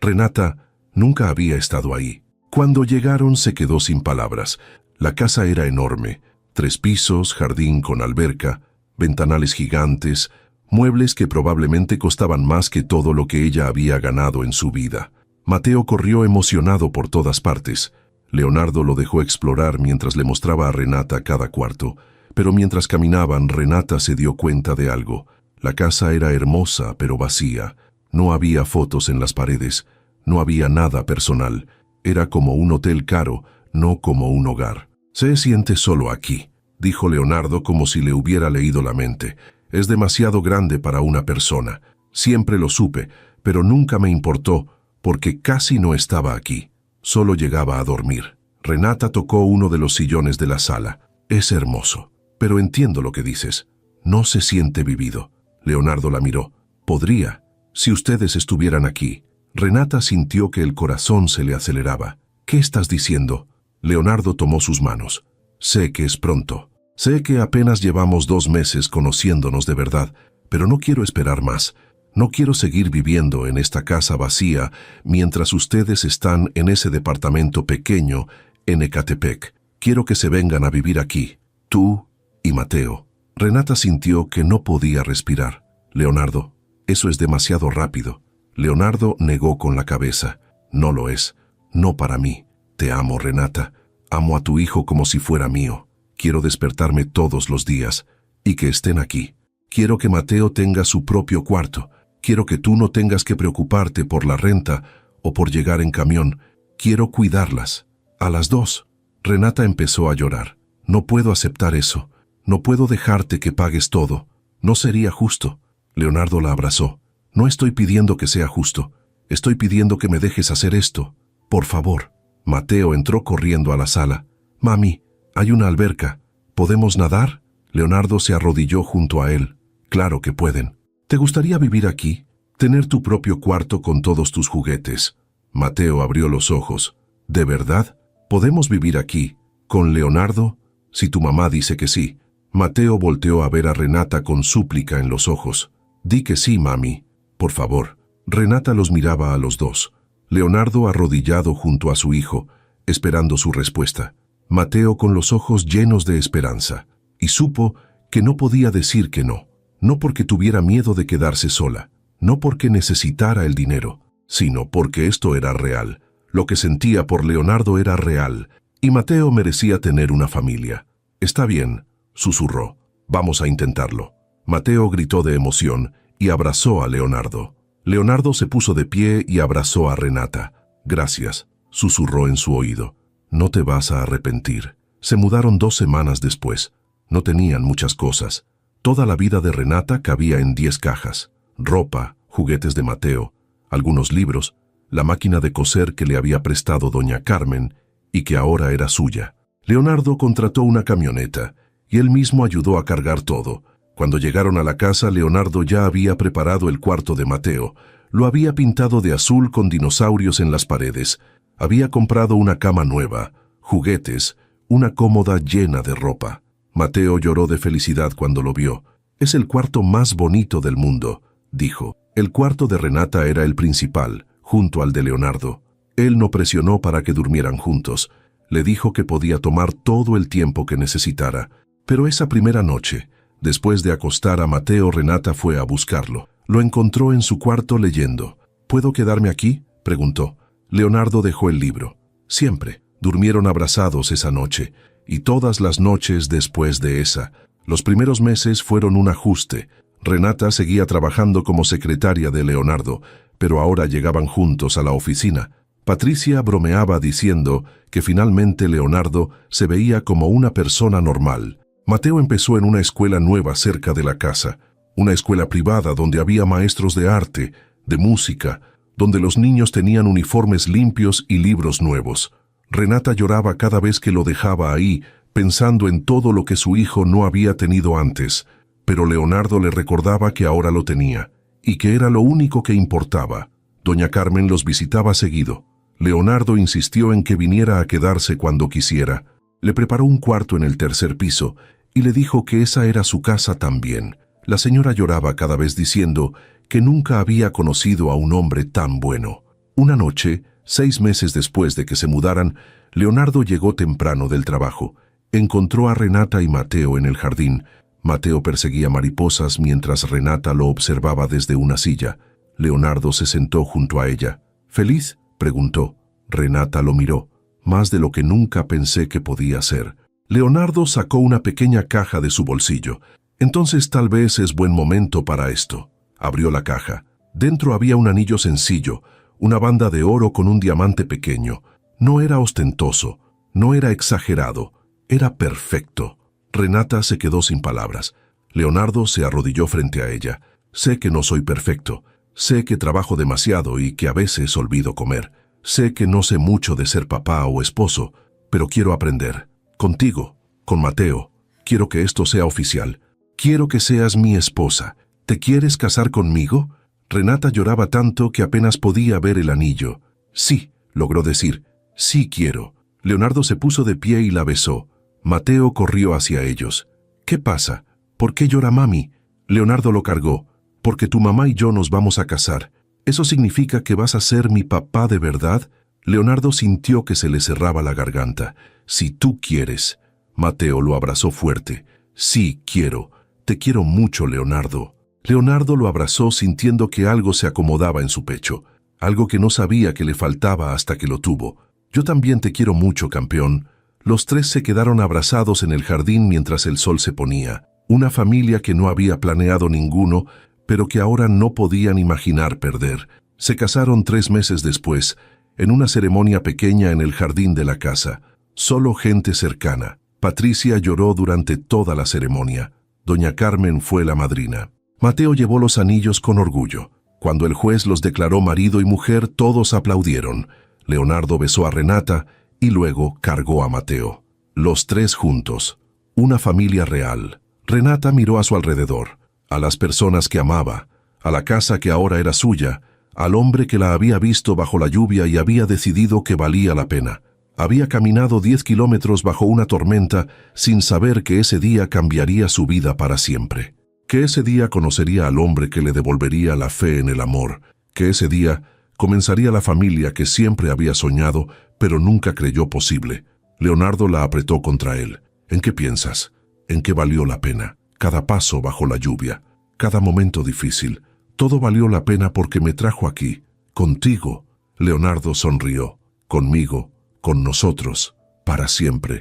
Renata nunca había estado ahí. Cuando llegaron se quedó sin palabras. La casa era enorme, 3 pisos, jardín con alberca, ventanales gigantes, muebles que probablemente costaban más que todo lo que ella había ganado en su vida. Mateo corrió emocionado por todas partes. Leonardo lo dejó explorar mientras le mostraba a Renata cada cuarto, pero mientras caminaban, Renata se dio cuenta de algo. La casa era hermosa, pero vacía. No había fotos en las paredes, no había nada personal. Era como un hotel caro, no como un hogar. Se siente solo aquí, dijo Leonardo como si le hubiera leído la mente. Es demasiado grande para una persona. Siempre lo supe, pero nunca me importó, porque casi no estaba aquí. Solo llegaba a dormir. Renata tocó uno de los sillones de la sala. Es hermoso, pero entiendo lo que dices. No se siente vivido. Leonardo la miró. Podría, si ustedes estuvieran aquí. Renata sintió que el corazón se le aceleraba. ¿Qué estás diciendo? Leonardo tomó sus manos. Sé que es pronto. Sé que apenas llevamos 2 meses conociéndonos de verdad, pero no quiero esperar más. No quiero seguir viviendo en esta casa vacía mientras ustedes están en ese departamento pequeño en Ecatepec. Quiero que se vengan a vivir aquí, tú y Mateo. Renata sintió que no podía respirar. Leonardo, eso es demasiado rápido. Leonardo negó con la cabeza. No lo es. No para mí. Te amo, Renata. Amo a tu hijo como si fuera mío. Quiero despertarme todos los días y que estén aquí. Quiero que Mateo tenga su propio cuarto. Quiero que tú no tengas que preocuparte por la renta o por llegar en camión. Quiero cuidarlas. A las 2. Renata empezó a llorar. No puedo aceptar eso. No puedo dejarte que pagues todo. No sería justo. Leonardo la abrazó. No estoy pidiendo que sea justo. Estoy pidiendo que me dejes hacer esto. Por favor. Mateo entró corriendo a la sala. Mami, hay una alberca. ¿Podemos nadar? Leonardo se arrodilló junto a él. Claro que pueden. ¿Te gustaría vivir aquí? Tener tu propio cuarto con todos tus juguetes. Mateo abrió los ojos. ¿De verdad? ¿Podemos vivir aquí? ¿Con Leonardo? Si tu mamá dice que sí. Mateo volteó a ver a Renata con súplica en los ojos. Di que sí, mami. Por favor. Renata los miraba a los dos. Leonardo arrodillado junto a su hijo, esperando su respuesta. Mateo con los ojos llenos de esperanza. Y supo que no podía decir que no. No porque tuviera miedo de quedarse sola. No porque necesitara el dinero. Sino porque esto era real. Lo que sentía por Leonardo era real. Y Mateo merecía tener una familia. Está bien, susurró. Vamos a intentarlo. Mateo gritó de emoción y abrazó a Leonardo. Leonardo se puso de pie y abrazó a Renata. Gracias, susurró en su oído. No te vas a arrepentir. Se mudaron 2 semanas después. No tenían muchas cosas. Toda la vida de Renata cabía en 10 cajas. Ropa, juguetes de Mateo, algunos libros, la máquina de coser que le había prestado doña Carmen y que ahora era suya. Leonardo contrató una camioneta y él mismo ayudó a cargar todo. Cuando llegaron a la casa, Leonardo ya había preparado el cuarto de Mateo. Lo había pintado de azul con dinosaurios en las paredes. Había comprado una cama nueva, juguetes, una cómoda llena de ropa. Mateo lloró de felicidad cuando lo vio. «Es el cuarto más bonito del mundo», dijo. El cuarto de Renata era el principal, junto al de Leonardo. Él no presionó para que durmieran juntos. Le dijo que podía tomar todo el tiempo que necesitara. Pero esa primera noche, después de acostar a Mateo, Renata fue a buscarlo. Lo encontró en su cuarto leyendo. «¿Puedo quedarme aquí?», preguntó. Leonardo dejó el libro. Siempre. Durmieron abrazados esa noche, y todas las noches después de esa. Los primeros meses fueron un ajuste. Renata seguía trabajando como secretaria de Leonardo, pero ahora llegaban juntos a la oficina. Patricia bromeaba diciendo que finalmente Leonardo se veía como una persona normal. Mateo empezó en una escuela nueva cerca de la casa, una escuela privada donde había maestros de arte, de música, donde los niños tenían uniformes limpios y libros nuevos. Renata lloraba cada vez que lo dejaba ahí, pensando en todo lo que su hijo no había tenido antes, pero Leonardo le recordaba que ahora lo tenía, y que era lo único que importaba. Doña Carmen los visitaba seguido. Leonardo insistió en que viniera a quedarse cuando quisiera. Le preparó un cuarto en el 3er piso y le dijo que esa era su casa también. La señora lloraba cada vez diciendo que nunca había conocido a un hombre tan bueno. Una noche, 6 meses después de que se mudaran, Leonardo llegó temprano del trabajo. Encontró a Renata y Mateo en el jardín. Mateo perseguía mariposas mientras Renata lo observaba desde una silla. Leonardo se sentó junto a ella. «¿Feliz?», preguntó. Renata lo miró. «Más de lo que nunca pensé que podía ser». Leonardo sacó una pequeña caja de su bolsillo. «Entonces tal vez es buen momento para esto». Abrió la caja. Dentro había un anillo sencillo, una banda de oro con un diamante pequeño. No era ostentoso, no era exagerado, era perfecto. Renata se quedó sin palabras. Leonardo se arrodilló frente a ella. «Sé que no soy perfecto. Sé que trabajo demasiado y que a veces olvido comer. Sé que no sé mucho de ser papá o esposo, pero quiero aprender. Contigo, con Mateo. Quiero que esto sea oficial. Quiero que seas mi esposa. ¿Te quieres casar conmigo?». Renata lloraba tanto que apenas podía ver el anillo. «Sí», logró decir. «Sí quiero». Leonardo se puso de pie y la besó. Mateo corrió hacia ellos. «¿Qué pasa? ¿Por qué llora mami?». Leonardo lo cargó. «Porque tu mamá y yo nos vamos a casar. ¿Eso significa que vas a ser mi papá de verdad?». Leonardo sintió que se le cerraba la garganta. «Si tú quieres». Mateo lo abrazó fuerte. «Sí, quiero. Te quiero mucho, Leonardo». Leonardo lo abrazó sintiendo que algo se acomodaba en su pecho, algo que no sabía que le faltaba hasta que lo tuvo. «Yo también te quiero mucho, campeón». Los tres se quedaron abrazados en el jardín mientras el sol se ponía. Una familia que no había planeado ninguno, pero que ahora no podían imaginar perder. Se casaron 3 meses después, en una ceremonia pequeña en el jardín de la casa. Solo gente cercana. Patricia lloró durante toda la ceremonia. Doña Carmen fue la madrina. Mateo llevó los anillos con orgullo. Cuando el juez los declaró marido y mujer, todos aplaudieron. Leonardo besó a Renata y luego cargó a Mateo. Los 3 juntos. Una familia real. Renata miró a su alrededor, a las personas que amaba, a la casa que ahora era suya, al hombre que la había visto bajo la lluvia y había decidido que valía la pena. Había caminado 10 kilómetros bajo una tormenta sin saber que ese día cambiaría su vida para siempre. Que ese día conocería al hombre que le devolvería la fe en el amor. Que ese día comenzaría la familia que siempre había soñado, pero nunca creyó posible. Leonardo la apretó contra él. «¿En qué piensas? ¿En qué valió la pena? Cada paso bajo la lluvia, cada momento difícil, todo valió la pena porque me trajo aquí, contigo». Leonardo sonrió. «Conmigo, con nosotros, para siempre».